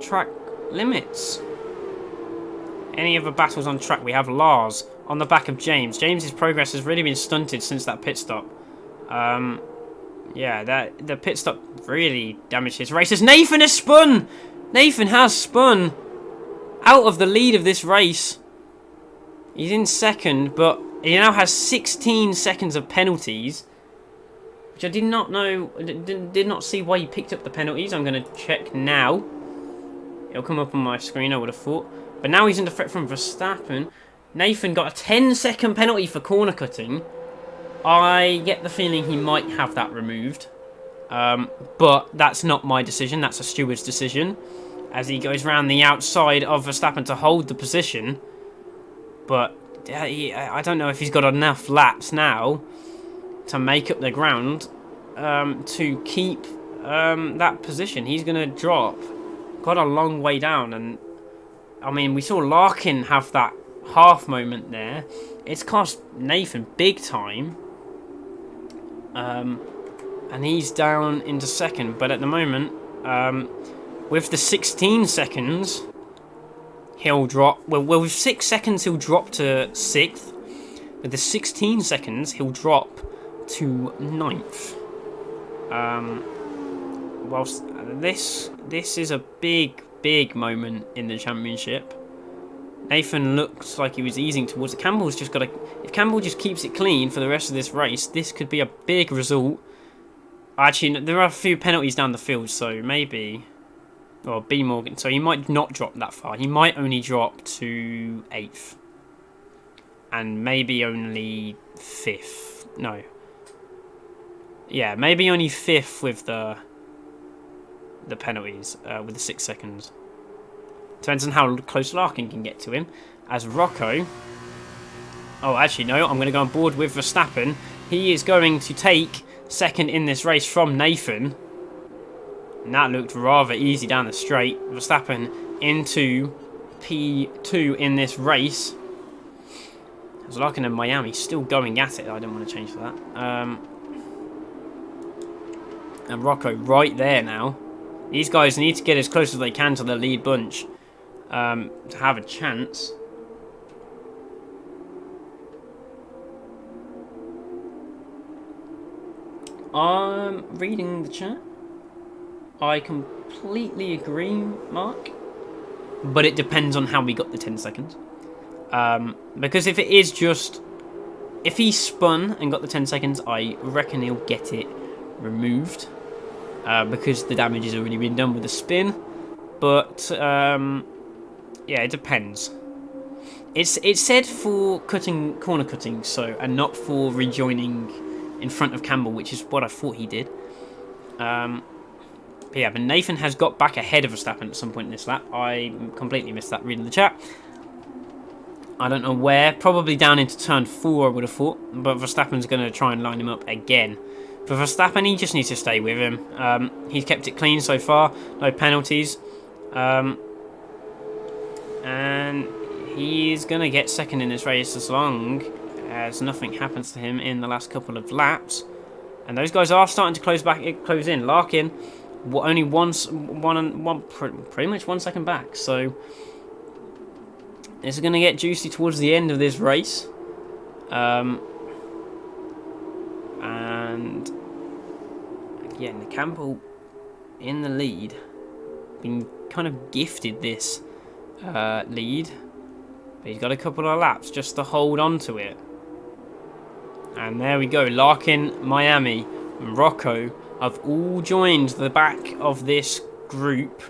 track limits. Any other battles on track? We have Lars on the back of James. James's progress has really been stunted since that pit stop. Yeah, the pit stop really damaged his race. As Nathan has spun! Nathan has spun out of the lead of this race. He's in second, but he now has 16 seconds of penalties, which I did not know, did not see why he picked up the penalties. I'm going to check now. It'll come up on my screen, I would have thought. But now he's under threat from Verstappen. Nathan got a 10-second penalty for corner cutting. I get the feeling he might have that removed. But that's not my decision. That's a steward's decision. As he goes round the outside of Verstappen to hold the position. But I don't know if he's got enough laps now to make up the ground to keep that position. He's going to drop quite a long way down. And I mean, we saw Larkin have that half moment there. It's cost Nathan big time. And he's down into second. But at the moment, with the 16 seconds, he'll drop. Well, with 6 seconds, he'll drop to 6th. With the 16 seconds, he'll drop to 9th. Whilst this is a big moment in the championship. Nathan looks like he was easing towards it. Campbell's just got to... If Campbell just keeps it clean for the rest of this race, this could be a big result. Actually, there are a few penalties down the field, so maybe... Well, B. Morgan. So he might not drop that far. He might only drop to 8th. And maybe only 5th. No. Yeah, maybe only 5th with the penalties, with the 6 seconds. Depends on how close Larkin can get to him. As Rocco... Oh, actually, no. I'm going to go on board with Verstappen. He is going to take second in this race from Nathan. And that looked rather easy down the straight. Verstappen into P2 in this race. As Larkin and Miami still going at it. I didn't want to change that. And Rocco right there now. These guys need to get as close as they can to the lead bunch. To have a chance. I'm reading the chat. I completely agree, Mark. But it depends on how we got the 10 seconds. Because if it is just... If he spun and got the 10 seconds, I reckon he'll get it removed. Because the damage has already been done with the spin. But... yeah, it depends. It's said for corner cutting, so, and not for rejoining in front of Campbell, which is what I thought he did. But yeah, but Nathan has got back ahead of Verstappen at some point in this lap. I completely missed that reading the chat. I don't know where. Probably down into turn 4, I would have thought. But Verstappen's going to try and line him up again. For Verstappen, he just needs to stay with him. He's kept it clean so far. No penalties. And he's going to get second in this race as long as nothing happens to him in the last couple of laps. And those guys are starting to close in. Larkin, only pretty much 1 second back. So it's going to get juicy towards the end of this race. And again, Campbell in the lead, been kind of gifted this lead. But he's got a couple of laps just to hold on to it. And there we go. Larkin, Miami, and Rocco have all joined the back of this group.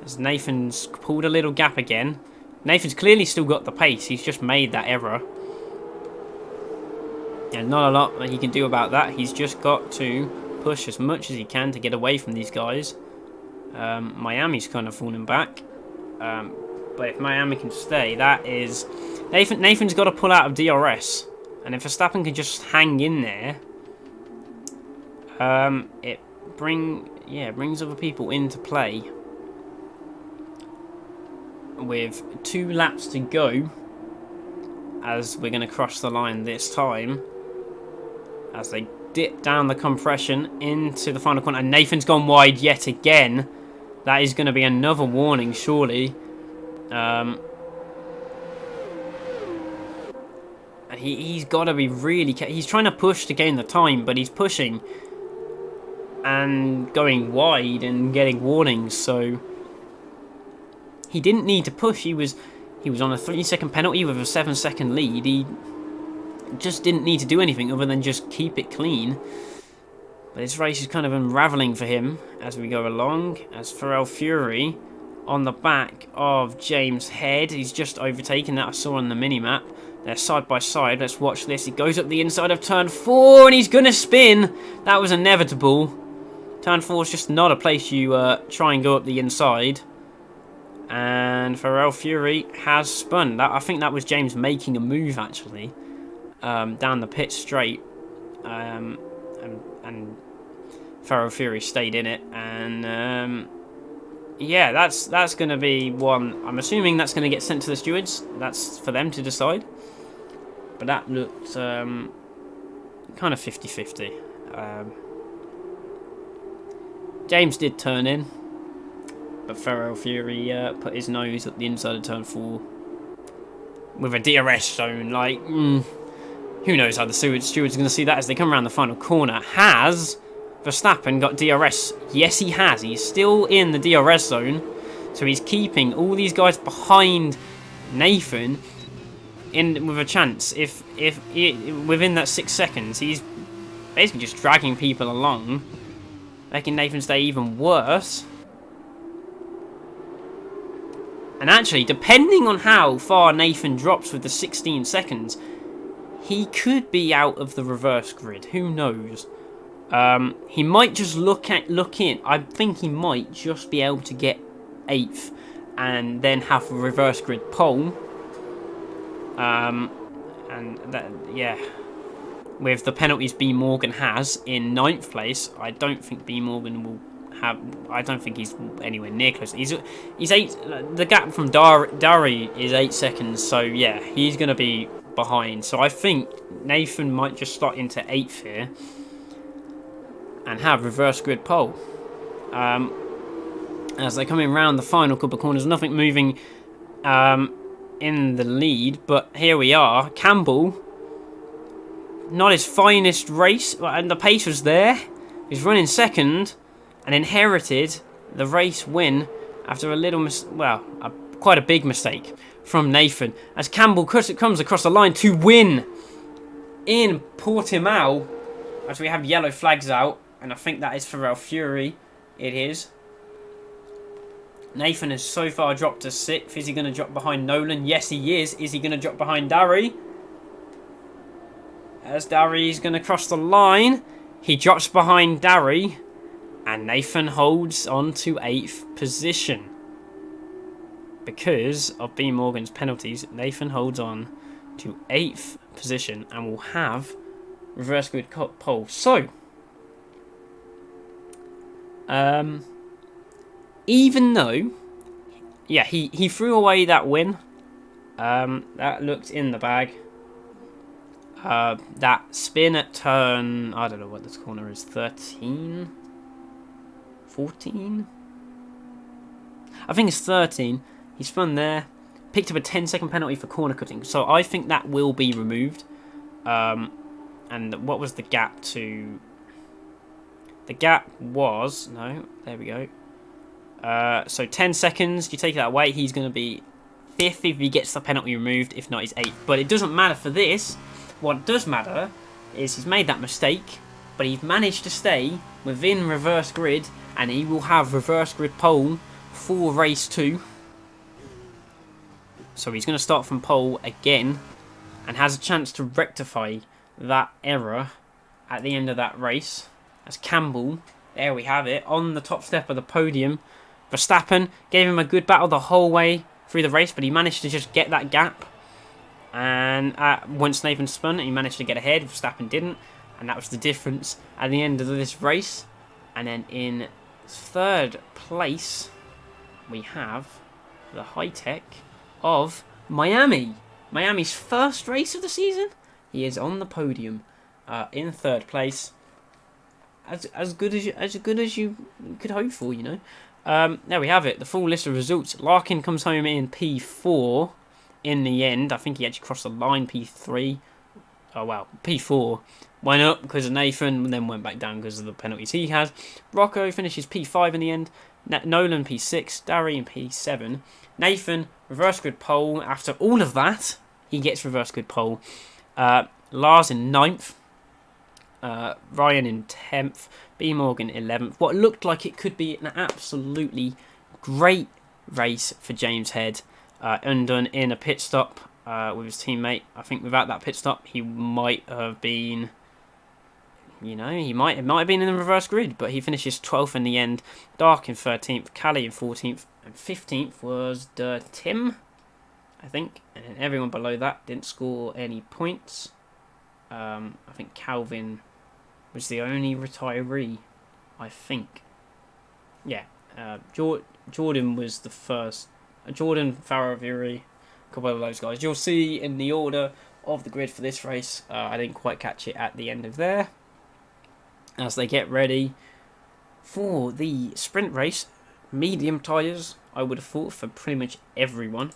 As Nathan's pulled a little gap again. Nathan's clearly still got the pace. He's just made that error. And not a lot that he can do about that. He's just got to push as much as he can to get away from these guys. Miami's kind of falling back. But if Miami can stay, that is... Nathan's got to pull out of DRS. And if Verstappen can just hang in there, it brings other people into play. With 2 laps to go, as we're going to cross the line this time, as they dip down the compression into the final corner, and Nathan's gone wide yet again. That is going to be another warning, surely. And he's got to be really... He's trying to push to gain the time, but he's pushing and going wide and getting warnings. So he didn't need to push. He was on a 3-second penalty with a 7-second lead. He just didn't need to do anything other than just keep it clean. But this race is kind of unravelling for him as we go along. As Pharrell Fury on the back of James Head. He's just overtaken that I saw on the mini-map. They're side by side. Let's watch this. He goes up the inside of turn 4 and he's going to spin. That was inevitable. Turn 4 is just not a place you try and go up the inside. And Pharrell Fury has spun. I think that was James making a move, actually. Down the pit straight. And Pharrell Fury stayed in it. And yeah, that's going to be one. I'm assuming that's going to get sent to the stewards. That's for them to decide. But that looked kind of 50-50. James did turn in. But Pharrell Fury put his nose at the inside of turn 4. With a DRS zone. Like, who knows how the stewards are going to see that as they come around the final corner. Has Verstappen got DRS? Yes, he has. He's still in the DRS zone. So he's keeping all these guys behind Nathan in with a chance. If within that 6 seconds, he's basically just dragging people along, making Nathan's day even worse. And actually, depending on how far Nathan drops with the 16 seconds, he could be out of the reverse grid. Who knows? He might just look in. I think he might just be able to get 8th and then have a reverse grid pole. And that, yeah, with the penalties B Morgan has in 9th place, I don't think B Morgan will have. I don't think he's anywhere near close. He's 8. The gap from Dari is 8 seconds. So yeah, he's going to be behind. So I think Nathan might just start into 8th here and have reverse grid pole. As they're coming round the final couple of corners, nothing moving in the lead, but here we are. Campbell, not his finest race, and the pace was there. He's running second and inherited the race win after a little quite a big mistake from Nathan, as Campbell comes across the line to win in Portimao, as we have yellow flags out, and I think that is Pharrell Fury. It is. Nathan has so far dropped to 6th. Is he going to drop behind Nolan? Yes, he is. Is he going to drop behind Dari? As Dari is going to cross the line, he drops behind Dari, and Nathan holds on to 8th position. Because of B Morgan's penalties, Nathan holds on to 8th position and will have reverse grid pole. So, even though, yeah, he threw away that win, that looked in the bag. That spin at turn, I don't know what this corner is, 13? 14? I think it's 13. He spun there, picked up a 10-second penalty for corner cutting, so I think that will be removed. And what was the gap to... The gap was... No, there we go. So 10 seconds, you take that away, he's going to be 5th if he gets the penalty removed. If not, he's 8th. But it doesn't matter for this. What does matter is he's made that mistake, but he's managed to stay within reverse grid, and he will have reverse grid pole for race 2. So he's going to start from pole again and has a chance to rectify that error at the end of that race. As Campbell, there we have it, on the top step of the podium. Verstappen gave him a good battle the whole way through the race, but he managed to just get that gap. And once Nathan spun, he managed to get ahead. Verstappen didn't, and that was the difference at the end of this race. And then in 3rd place, we have the high-tech of Miami. Miami's first race of the season. He is on the podium in 3rd place. As good as you could hope for, you know. There we have it. The full list of results. Larkin comes home in P4 in the end. I think he actually crossed the line P3. Oh well, P4. Went up because of Nathan, and then went back down because of the penalties he had. Rocco finishes P5 in the end. Nolan P6. Darry in P7. Nathan, reverse grid pole. After all of that, he gets reverse grid pole. Lars in 9th. Ryan in 10th. B. Morgan 11th. What looked like it could be an absolutely great race for James Head. Undone in a pit stop with his teammate. I think without that pit stop, he might have been... You know, it might have been in the reverse grid, but he finishes 12th in the end. Dark in 13th, Callie in 14th, and 15th was Tim, I think. And then everyone below that didn't score any points. I think Calvin was the only retiree, I think. Yeah, Jordan was the first. Jordan, Faraviri, a couple of those guys. You'll see in the order of the grid for this race. I didn't quite catch it at the end of there. As they get ready for the sprint race, medium tyres, I would have thought, for pretty much everyone.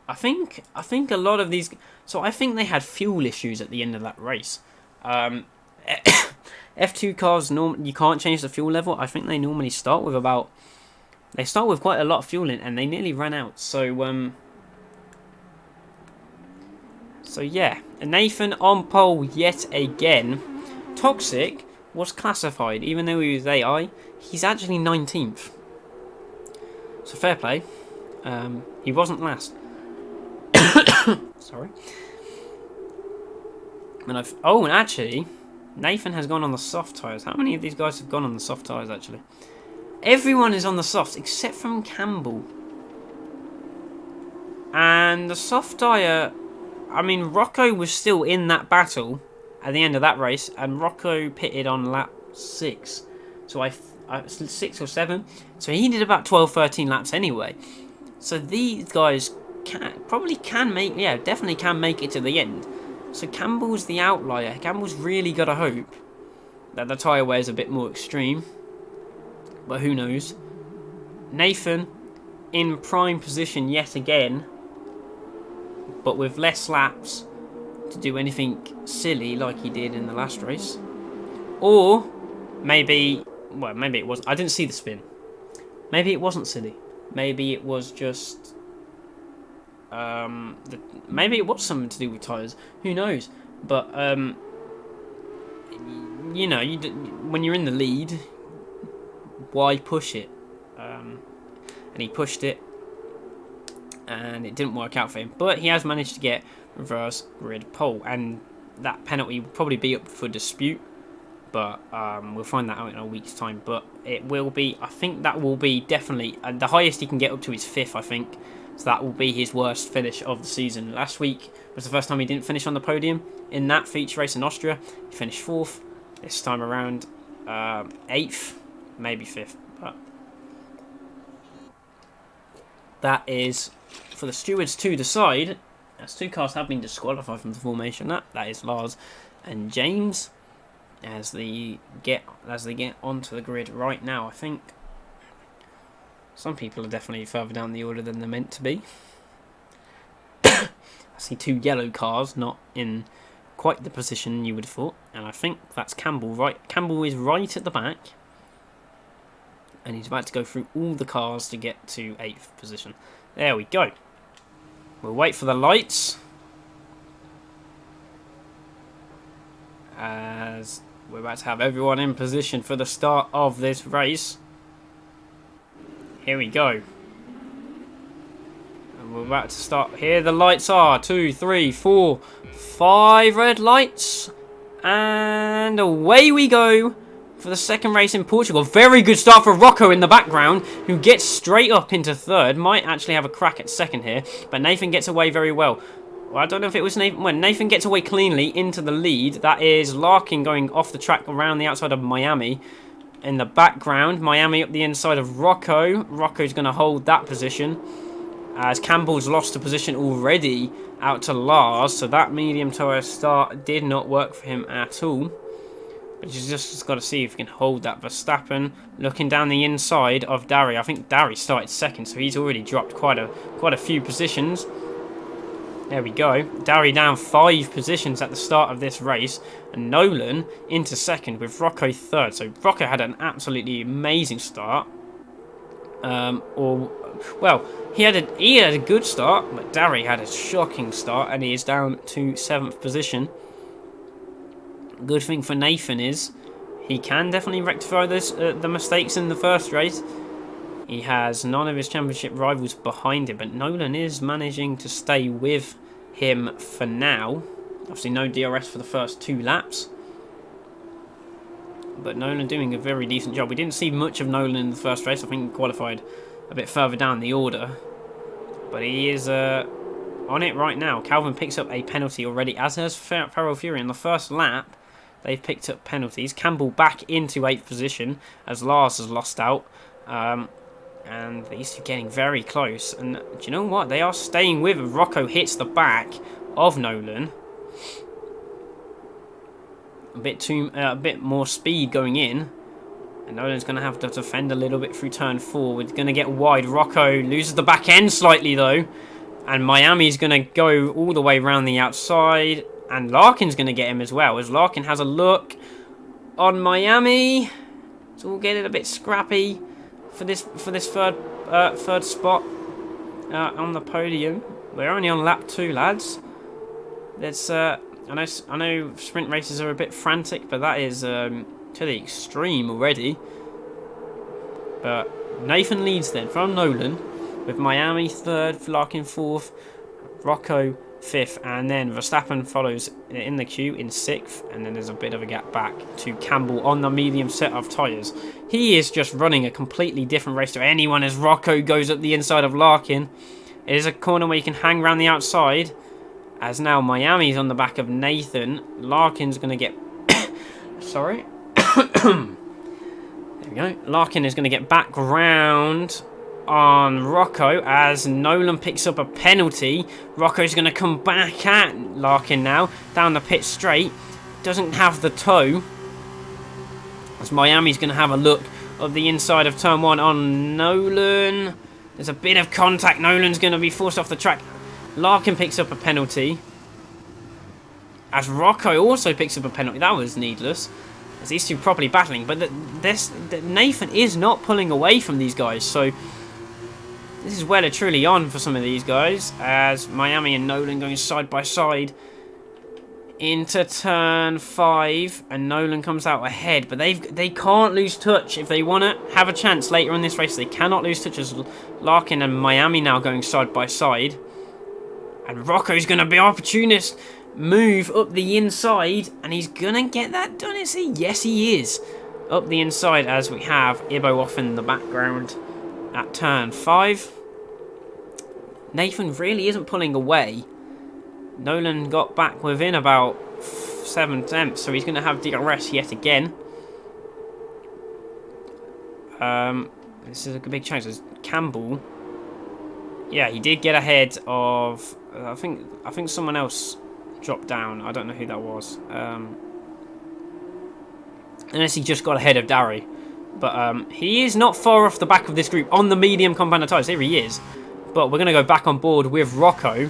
I think a lot of these... So I think they had fuel issues at the end of that race. F2 cars, you can't change the fuel level. I think they normally start with about... They start with quite a lot of fuel in, and they nearly ran out. So yeah, Nathan on pole yet again. Toxic was classified, even though he was AI. He's actually 19th. So fair play. He wasn't last. Sorry. And actually, Nathan has gone on the soft tyres. How many of these guys have gone on the soft tyres, actually? Everyone is on the softs, except from Campbell. And the soft tyre... I mean, Rocco was still in that battle at the end of that race, and Rocco pitted on lap 6. So 6 or 7. So he did about 12, 13 laps anyway. So these guys definitely can make it to the end. So Campbell's the outlier. Campbell's really got to hope that the tyre wear is a bit more extreme. But who knows? Nathan in prime position yet again, but with less laps to do anything silly like he did in the last race. Or maybe it was... I didn't see the spin. Maybe it wasn't silly. Maybe it was just... maybe it was something to do with tyres. Who knows? But, you know, when you're in the lead, why push it? And he pushed it, and it didn't work out for him. But he has managed to get reverse grid pole, and that penalty will probably be up for dispute. But we'll find that out in a week's time. But it will be, I think that will be definitely, the highest he can get up to is 5th, I think. So that will be his worst finish of the season. Last week was the first time he didn't finish on the podium. In that feature race in Austria, he finished 4th. This time around, 8th, maybe 5th. But that is for the stewards to decide, as 2 cars have been disqualified from the formation. That is Lars and James, as they get onto the grid right now. I think some people are definitely further down the order than they're meant to be. I see 2 yellow cars not in quite the position you would have thought, and I think that's Campbell. Right, Campbell is right at the back. And he's about to go through all the cars to get to 8th position. There we go. We'll wait for the lights. As we're about to have everyone in position for the start of this race. Here we go. And we're about to start. Here the lights are. 2, 3, 4, 5 red lights. And away we go for the second race in Portugal. Very good start for Rocco in the background, who gets straight up into 3rd. Might actually have a crack at 2nd here, but Nathan gets away very well. Well, I don't know if it was Nathan. When Nathan gets away cleanly into the lead, that is Larkin going off the track around the outside of Miami. In the background, Miami up the inside of Rocco. Rocco's going to hold that position, as Campbell's lost a position already out to Lars, so that medium tyre start did not work for him at all. But he's just got to see if he can hold that. Verstappen looking down the inside of Dari. I think Dari started 2nd, so he's already dropped quite a few positions. There we go. Dari down 5 positions at the start of this race, and Nolan into 2nd with Rocco 3rd. So Rocco had an absolutely amazing start. Well, he had a good start, but Dari had a shocking start, and he is down to 7th position. Good thing for Nathan is he can definitely rectify the mistakes in the first race. He has none of his championship rivals behind him, but Nolan is managing to stay with him for now. Obviously no DRS for the first 2 laps, but Nolan doing a very decent job. We didn't see much of Nolan in the first race. I think he qualified a bit further down the order, but he is on it right now. Calvin picks up a penalty already, as has Feral Fury in the first lap. They've picked up penalties. Campbell back into 8th position as Lars has lost out. And these two getting very close. And do you know what? They are staying with. Rocco hits the back of Nolan. A bit more speed going in. And Nolan's going to have to defend a little bit through turn 4. We're going to get wide. Rocco loses the back end slightly though. And Miami's going to go all the way around the outside. And Larkin's going to get him as well, as Larkin has a look on Miami. It's all getting a bit scrappy for this third spot on the podium. We're only on lap 2, lads. Let's I know sprint races are a bit frantic, but that is to the extreme already. But Nathan leads then from Nolan, with Miami 3rd, Larkin 4th, Rocco 5th, and then Verstappen follows in the queue in 6th, and then there's a bit of a gap back to Campbell on the medium set of tyres. He is just running a completely different race to anyone as Rocco goes up the inside of Larkin. It is a corner where you can hang around the outside, as now Miami's on the back of Nathan. Larkin's going to get... Sorry. There we go. Larkin is going to get back round on Rocco as Nolan picks up a penalty. Rocco's going to come back at Larkin now down the pit straight. Doesn't have the toe, as Miami's going to have a look of the inside of turn 1 on Nolan. There's a bit of contact. Nolan's going to be forced off the track. Larkin picks up a penalty, as Rocco also picks up a penalty. That was needless, as these two properly battling. But Nathan is not pulling away from these guys, so this is well and truly on for some of these guys, as Miami and Nolan going side by side into turn 5, and Nolan comes out ahead, but they can't lose touch if they want to have a chance later in this race. They cannot lose touch, as Larkin and Miami now going side by side, and Rocco's going to be opportunist, move up the inside, and he's going to get that done, is he? Yes, he is. Up the inside, as we have Ibo off in the background at turn 5. Nathan really isn't pulling away. Nolan got back within about 7 tenths, so he's going to have DRS yet again. This is a big change. There's Campbell. Yeah, he did get ahead of... I think someone else dropped down. I don't know who that was. Unless he just got ahead of Dari. But he is not far off the back of this group on the medium compound tyres. Here he is. But we're going to go back on board with Rocco.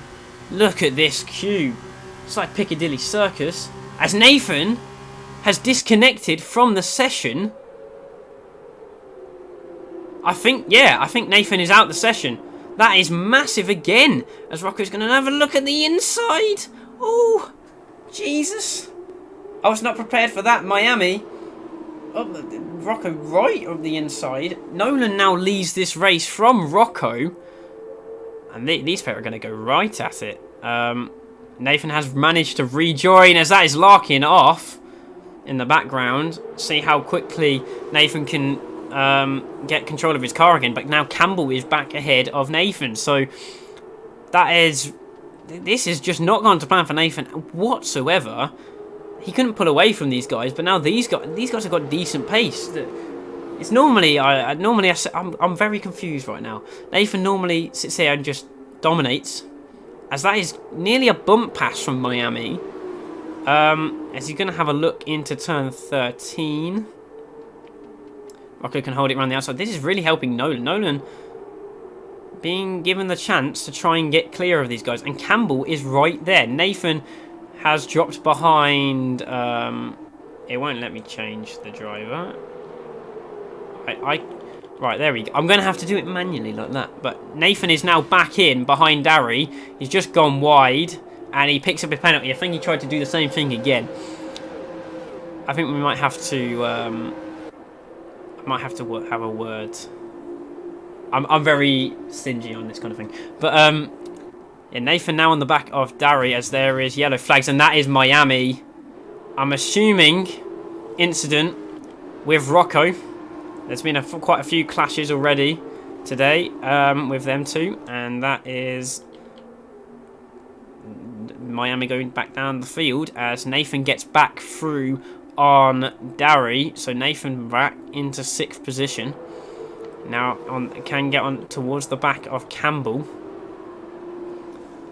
Look at this queue. It's like Piccadilly Circus. As Nathan has disconnected from the session. I think Nathan is out the session. That is massive again, as Rocco's going to have a look at the inside. Oh, Jesus. I was not prepared for that, Miami. Oh, Rocco right of the inside. Nolan now leads this race from Rocco. And these pair are going to go right at it. Nathan has managed to rejoin as that is Larkin off in the background. See how quickly Nathan can get control of his car again. But now Campbell is back ahead of Nathan. So this is just not going to plan for Nathan whatsoever. He couldn't pull away from these guys, but now these guys have got decent pace. It's normally I'm very confused right now. Nathan normally sits here and just dominates, as that is nearly a bump pass from Miami. As he's going to have a look into turn 13. Rocco can hold it around the outside. This is really helping Nolan. Nolan being given the chance to try and get clear of these guys, and Campbell is right there. Nathan has dropped behind. It won't let me change the driver. Right, there we go. I'm going to have to do it manually like that. But Nathan is now back in behind Darry. He's just gone wide, and he picks up a penalty. I think he tried to do the same thing again. I think we might have to have a word. I'm very stingy on this kind of thing. But yeah, Nathan now on the back of Darry, as there is yellow flags, and that is Miami. I'm assuming incident with Rocco. There's been quite a few clashes already today with them two, and that is Miami going back down the field as Nathan gets back through on Darry. So Nathan back into 6th position. Now can get on towards the back of Campbell.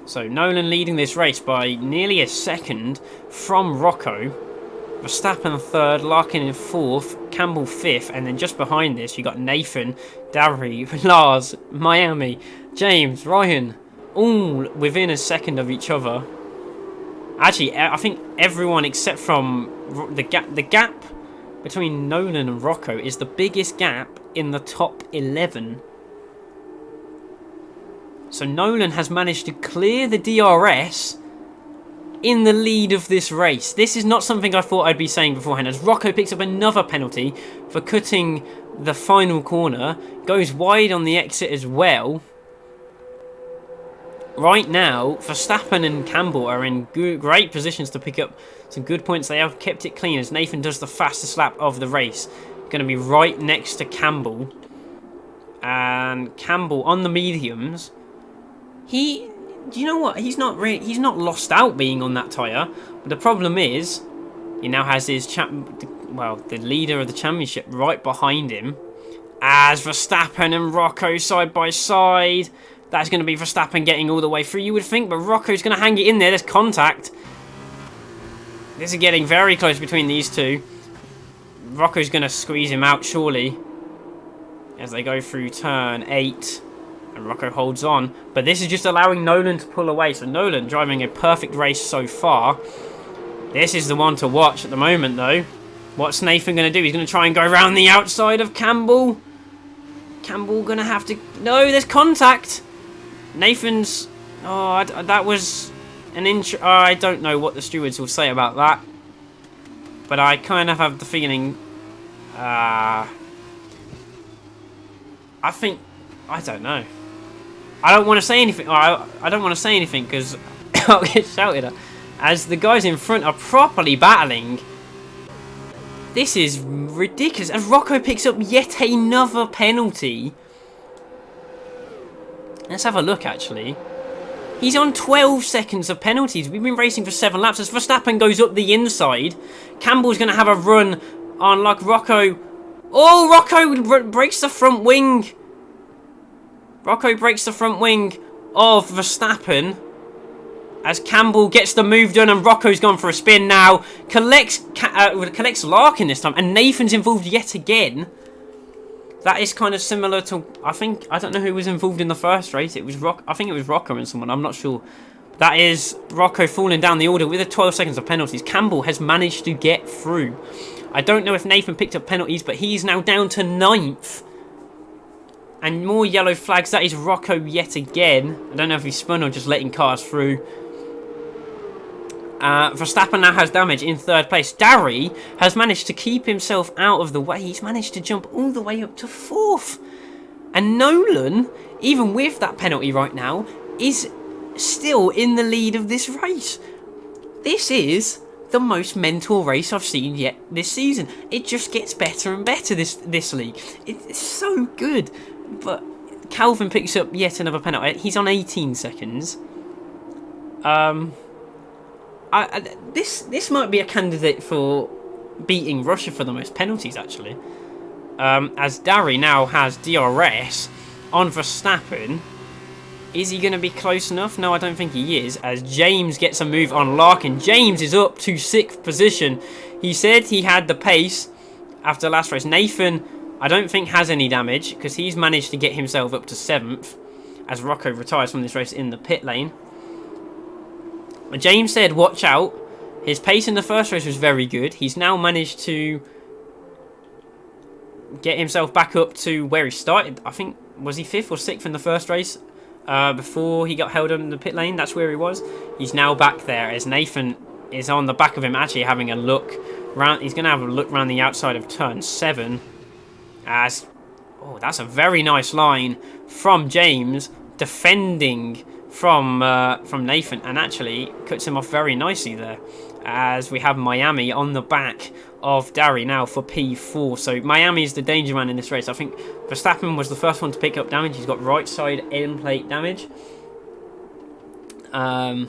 So Nolan leading this race by nearly a second from Rocco. Verstappen 3rd, Larkin in 4th, Campbell 5th, and then just behind this you got Nathan, Darry, Lars, Miami, James, Ryan, all within a second of each other. Actually, I think everyone except from the gap between Nolan and Rocco is the biggest gap in the top 11. So Nolan has managed to clear the DRS in the lead of this race. This is not something I thought I'd be saying beforehand, as Rocco picks up another penalty for cutting the final corner, goes wide on the exit as well. Right now, Verstappen and Campbell are in great positions to pick up some good points. They have kept it clean as Nathan does the fastest lap of the race. Going to be right next to Campbell. And Campbell on the mediums. Do you know what? He's not lost out being on that tyre. But the problem is, he now has his the leader of the championship right behind him. As Verstappen and Rocco side by side. That's going to be Verstappen getting all the way through, you would think, but Rocco's going to hang it in there. There's contact. This is getting very close between these two. Rocco's going to squeeze him out, surely, as they go through turn 8. And Rocco holds on. But this is just allowing Nolan to pull away. So Nolan driving a perfect race so far. This is the one to watch at the moment, though. What's Nathan going to do? He's going to try and go around the outside of Campbell. Campbell going to have to... No, there's contact. Nathan's... Oh, that was an inch... Oh, I don't know what the stewards will say about that. But I kind of have the feeling... I think... I don't know. I don't want to say anything. I don't want to say anything because I'll get shouted at. As the guys in front are properly battling. This is ridiculous. As Rocco picks up yet another penalty. Let's have a look, actually. He's on 12 seconds of penalties. We've been racing for 7 laps. As Verstappen goes up the inside, Campbell's going to have a run on like Rocco. Oh, Rocco breaks the front wing. Rocco breaks the front wing of Verstappen. As Campbell gets the move done and Rocco's gone for a spin now. Collects Larkin this time. And Nathan's involved yet again. That is kind of similar to, I don't know who was involved in the first race. It was I think it was Rocco and someone, I'm not sure. That is Rocco falling down the order with the 12 seconds of penalties. Campbell has managed to get through. I don't know if Nathan picked up penalties, but he's now down to 9th. And more yellow flags. That is Rocco yet again. I don't know if he spun or just letting cars through. Verstappen now has damage in third place. Darry has managed to keep himself out of the way. He's managed to jump all the way up to fourth. And Nolan, even with that penalty right now, is still in the lead of this race. This is the most mental race I've seen yet this season. It just gets better and better, this league. It's so good. But Calvin picks up yet another penalty. He's on 18 seconds. This might be a candidate for beating Russia for the most penalties, actually. As Darry now has DRS on Verstappen. Is he going to be close enough? No, I don't think he is, as James gets a move on Larkin. James is up to 6th position. He said he had the pace after the last race. Nathan, I don't think, has any damage, because he's managed to get himself up to 7th, as Rocco retires from this race in the pit lane. James said, watch out. His pace in the first race was very good. He's now managed to get himself back up to where he started. I think, was he 5th or 6th in the first race? Before he got held in the pit lane, that's where he was. He's now back there as Nathan is on the back of him, actually having a look round. He's going to have a look around the outside of turn 7. As that's a very nice line from James, defending from Nathan, and actually cuts him off very nicely there. As we have Miami on the back of Darry now for P4. So Miami is the danger man in this race. I think Verstappen was the first one to pick up damage. He's got right side end plate damage. And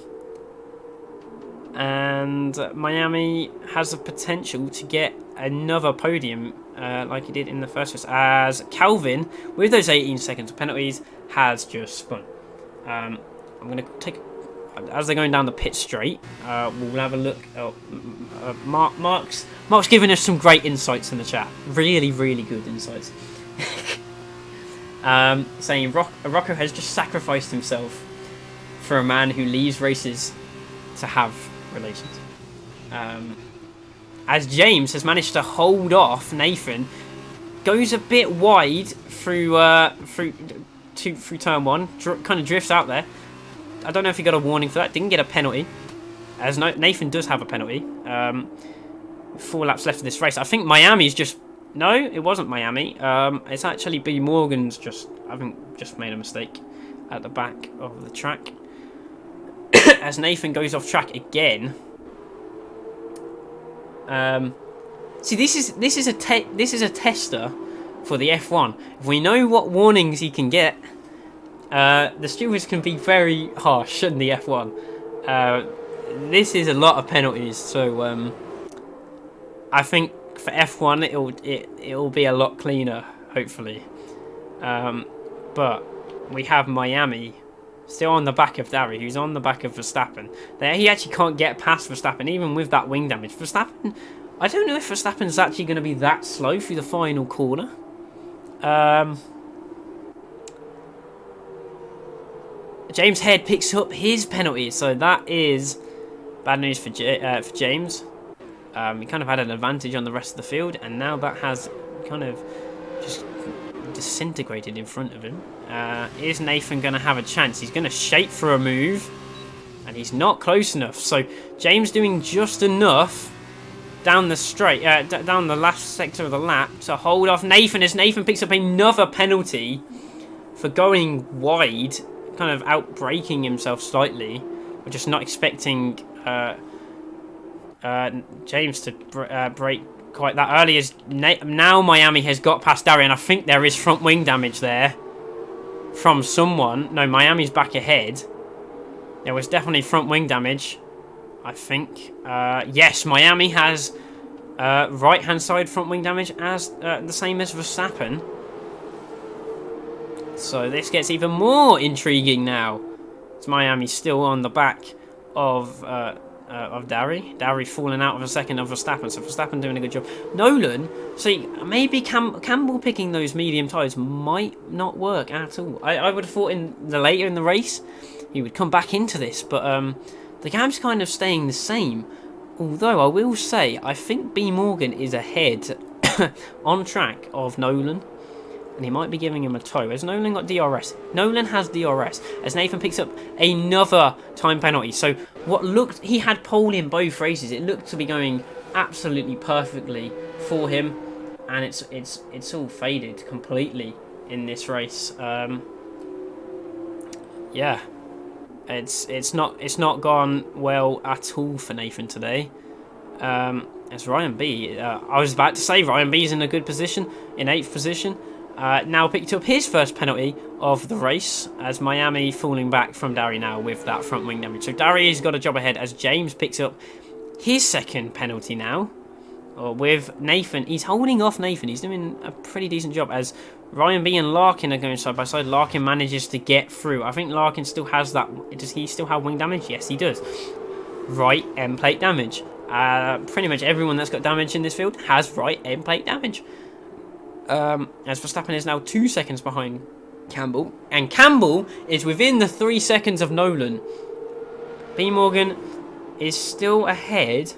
Miami has the potential to get another podium like he did in the first race. As Calvin, with those 18 seconds of penalties, has just spun. I'm going to take... As they're going down the pit straight, we'll have a look. Mark's giving us some great insights in the chat. Really, really good insights. Saying Rocco has just sacrificed himself for a man who leaves races to have relations. As James has managed to hold off Nathan, goes a bit wide through turn 1, kind of drifts out there. I don't know if he got a warning for that. Didn't get a penalty, as Nathan does have a penalty. 4 laps left of this race. I think Miami's just... No, it wasn't Miami. It's actually B. Morgan's I think just made a mistake at the back of the track. As Nathan goes off track again. See, this is a tester for the F1. If we know what warnings he can get, the stewards can be very harsh in the F1. This is a lot of penalties, so I think for F1 it'll be a lot cleaner, hopefully. But we have Miami still on the back of Darry, who's on the back of Verstappen. There, he actually can't get past Verstappen, even with that wing damage. Verstappen, I don't know if Verstappen's actually going to be that slow through the final corner. James Head picks up his penalty, so that is bad news for James. He kind of had an advantage on the rest of the field, and now that has kind of just disintegrated in front of him. Is Nathan going to have a chance? He's going to shape for a move, and he's not close enough. So James doing just enough down the straight, down the last sector of the lap to hold off Nathan, as Nathan picks up another penalty for going wide, kind of out-braking himself slightly. We're just not expecting James to brake quite that early. As now Miami has got past Darry, and I think there is front wing damage there from someone. No, Miami's back ahead. There was definitely front wing damage, I think. Yes, Miami has right-hand side front wing damage, as the same as Verstappen. So this gets even more intriguing now. It's Miami still on the back of Darry. Darry falling out of a second of Verstappen. So Verstappen doing a good job. Nolan, see, maybe Campbell picking those medium tyres might not work at all. I would have thought later in the race he would come back into this, but the gap's kind of staying the same. Although I will say, I think B. Morgan is ahead on track of Nolan. and he might be giving him a tow. Has Nolan got DRS? Nolan has DRS, as Nathan picks up another time penalty. So what looked, he had pole in both races. It looked to be going absolutely perfectly for him, and it's all faded completely in this race. Yeah, it's not gone well at all for Nathan today. As Ryan B, I was about to say Ryan B's in a good position, in 8th position. Now picked up his first penalty of the race, as Miami falling back from Dari now with that front wing damage. So Dari's got a job ahead as James picks up his second penalty now. With Nathan, he's holding off Nathan. He's doing a pretty decent job as Ryan B and Larkin are going side by side. Larkin manages to get through. I think Larkin still has that. Does he still have wing damage? Yes, he does. Right end plate damage. Pretty much everyone that's got damage in this field has right end plate damage. As Verstappen is now 2 seconds behind Campbell, and Campbell is within the 3 seconds of Nolan. B Morgan is still ahead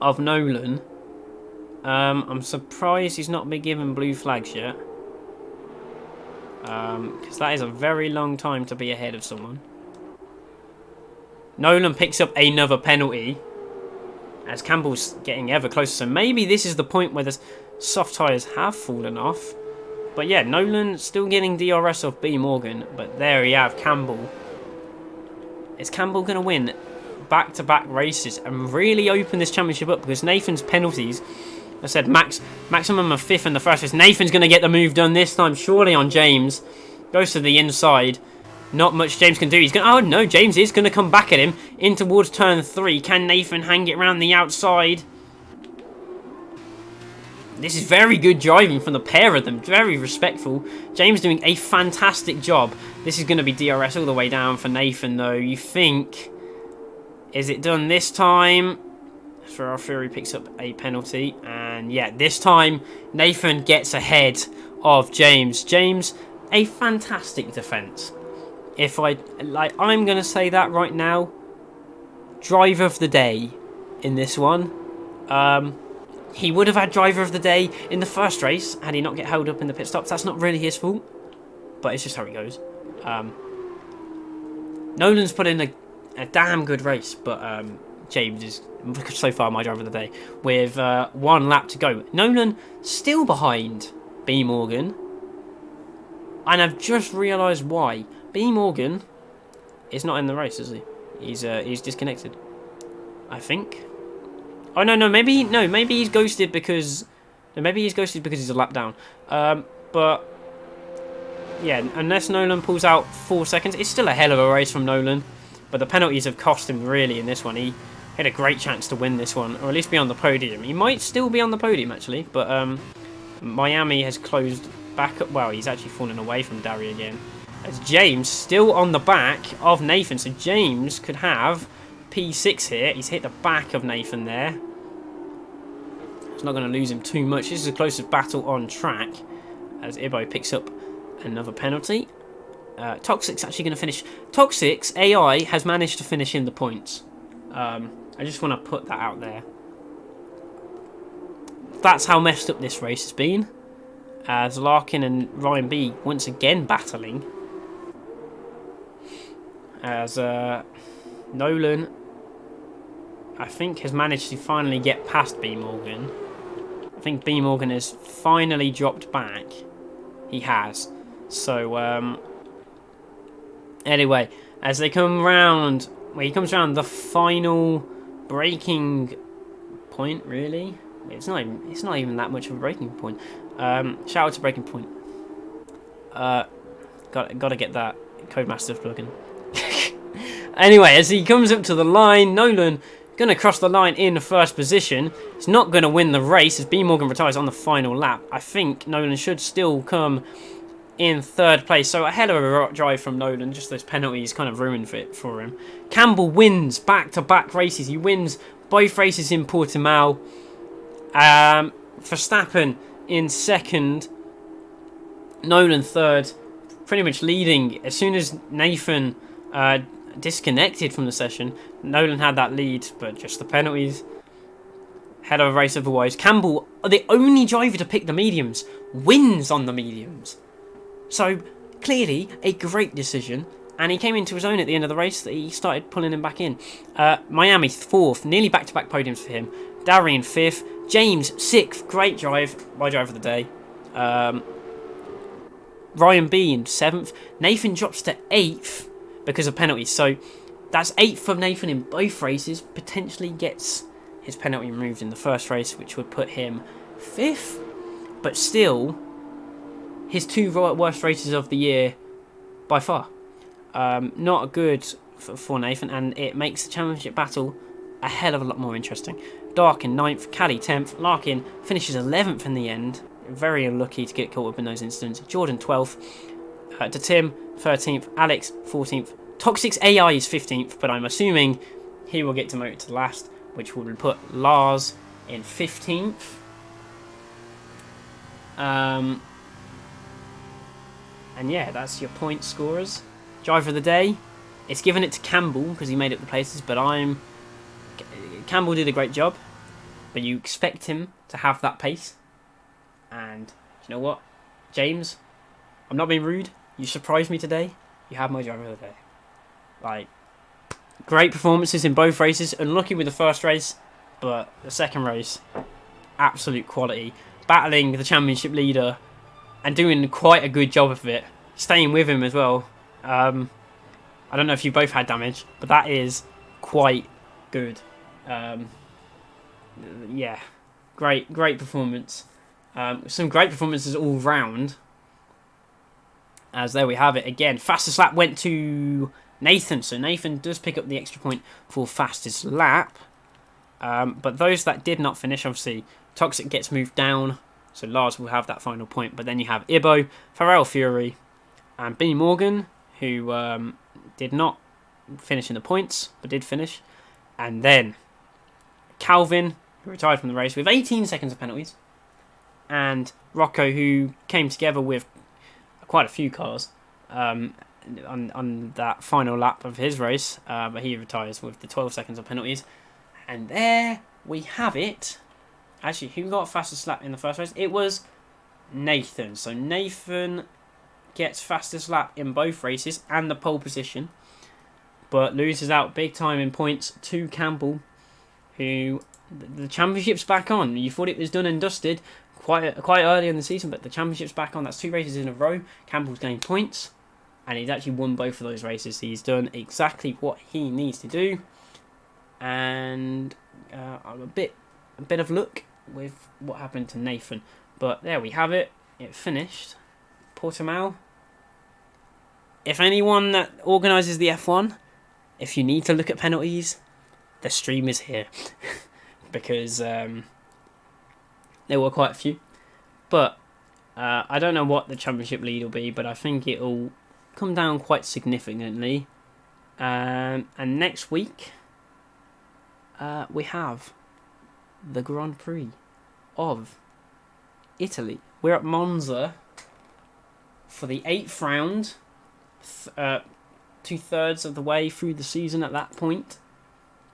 of Nolan. I'm surprised he's not been given blue flags yet, because that is a very long time to be ahead of someone. Nolan picks up another penalty as Campbell's getting ever closer. So maybe this is the point where the soft tyres have fallen off. But yeah, Nolan still getting DRS off B Morgan. But there you have Campbell. Is Campbell going to win back-to-back races and really open this championship up? Because Nathan's penalties, I said maximum of 5th in the first race. Nathan's going to get the move done this time, surely on James. Goes to the inside. Not much James can do. He's going. Oh no, James is going to come back at him in towards turn 3. Can Nathan hang it around the outside? This is very good driving from the pair of them. Very respectful. James doing a fantastic job. This is going to be DRS all the way down for Nathan, though. You think? Is it done this time? Ferrari picks up a penalty, and yeah, this time Nathan gets ahead of James. James, a fantastic defence. I'm going to say that right now. Driver of the day in this one. He would have had driver of the day in the first race had he not get held up in the pit stops. That's not really his fault, but it's just how it goes. Nolan's put in a damn good race, but James is so far my driver of the day with 1 lap to go. Nolan still behind B Morgan, and I've just realised why. B Morgan is not in the race, is he? He's disconnected, I think. Oh no, maybe he's ghosted because he's a lap down. But yeah, unless Nolan pulls out 4 seconds, it's still a hell of a race from Nolan. But the penalties have cost him really in this one. He had a great chance to win this one, or at least be on the podium. He might still be on the podium actually, but Miami has closed back up. Well, he's actually fallen away from Dari again. As James still on the back of Nathan, so James could have P6 here. He's hit the back of Nathan there. It's not going to lose him too much. This is the closest battle on track as Ibo picks up another penalty. Toxic's actually going to finish. Toxic's AI has managed to finish in the points. I just want to put that out there. That's how messed up this race has been. As Larkin and Ryan B once again battling. As Nolan, I think, has managed to finally get past B Morgan. I think B Morgan has finally dropped back. He has. So, anyway, as they come round, well, he comes round the final braking point, really. It's not even that much of a braking point. Shout out to braking point. Got to get that Codemaster plugin. Anyway, as he comes up to the line, Nolan going to cross the line in first position. He's not going to win the race as B Morgan retires on the final lap. I think Nolan should still come in 3rd place. So a hell of a drive from Nolan. Just those penalties kind of ruined it for him. Campbell wins back-to-back races. He wins both races in Portimao. Verstappen in 2nd. Nolan 3rd. Pretty much leading. As soon as Nathan disconnected from the session, Nolan had that lead, but just the penalties Hell of a race otherwise. Campbell, the only driver to pick the mediums, wins on the mediums. So, clearly, a great decision. And he came into his own at the end of the race. He started pulling him back in. Miami, 4th. Nearly back-to-back podiums for him. Darian, 5th. James, 6th. Great drive. My drive of the day. Ryan Bean, 7th. Nathan drops to 8th because of penalties. So, that's 8th for Nathan in both races. Potentially gets his penalty removed in the first race, which would put him 5th. But still, his 2 worst races of the year by far. Not good for Nathan, and it makes the championship battle a hell of a lot more interesting. Dark in 9th, Callie 10th, Larkin finishes 11th in the end. Very unlucky to get caught up in those incidents. Jordan 12th, to Tim 13th, Alex 14th, Toxic's AI is 15th, but I'm assuming he will get demoted to last, which would put Lars in 15th. And yeah, that's your point scorers. Driver of the day, it's given it to Campbell because he made up the places, but Campbell did a great job, but you expect him to have that pace. And you know what, James, I'm not being rude, you surprised me today. You have my driver of the day. Like, great performances in both races. Unlucky with the first race, but the second race, absolute quality. Battling the championship leader and doing quite a good job of it. Staying with him as well. I don't know if you both had damage, but that is quite good. Yeah, great performance. Some great performances all round. As there we have it again. Fastest lap went to Nathan, so Nathan does pick up the extra point for fastest lap. But those that did not finish, obviously, Toxic gets moved down, so Lars will have that final point. But then you have Ibo, Pharrell Fury, and Benny Morgan, who did not finish in the points, but did finish. And then Calvin, who retired from the race with 18 seconds of penalties. And Rocco, who came together with quite a few cars on that final lap of his race, but he retires with the 12 seconds of penalties. And there we have it. Actually, who got fastest lap in the first race? It was Nathan. So Nathan gets fastest lap in both races and the pole position, but loses out big time in points to Campbell, who the championship's back on. You thought it was done and dusted quite early in the season, but the championship's back on. That's 2 races in a row. Campbell's gained points, and he's actually won both of those races. He's done exactly what he needs to do, and a bit of luck with what happened to Nathan. But there we have it. It finished. Portimao. If anyone that organises the F1, if you need to look at penalties, the stream is here. Because there were quite a few. But I don't know what the championship lead will be, but I think it'll come down quite significantly. And next week, we have the Grand Prix of Italy. We're at Monza for the 8th round, 2/3 of the way through the season at that point.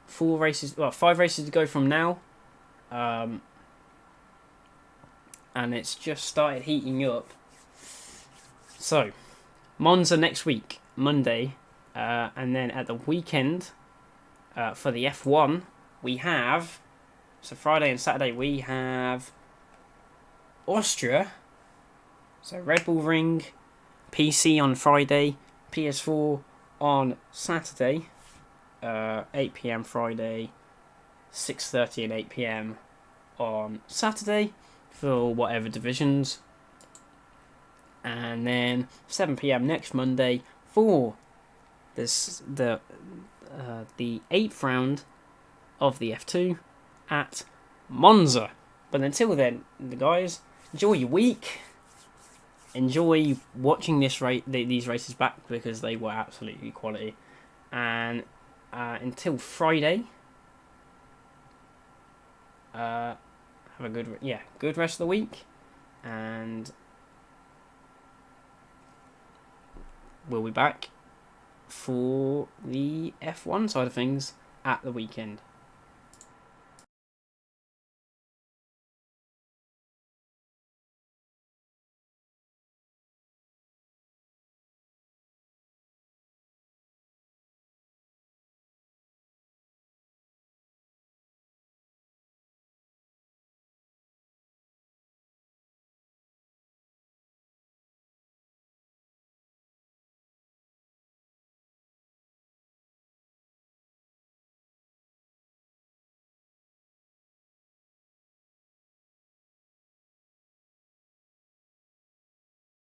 5 races to go from now. And it's just started heating up. So, Monza next week, Monday, and then at the weekend, for the F1, we have, so Friday and Saturday, we have Austria, so Red Bull Ring, PC on Friday, PS4 on Saturday, 8 PM Friday, 6:30 and 8 PM on Saturday for whatever divisions, and then 7 PM next Monday for the 8th round of the F2 at Monza. But until then, the guys, enjoy your week. Enjoy watching these races back because they were absolutely quality. And until Friday, have a good rest of the week, and we'll be back for the F1 side of things at the weekend.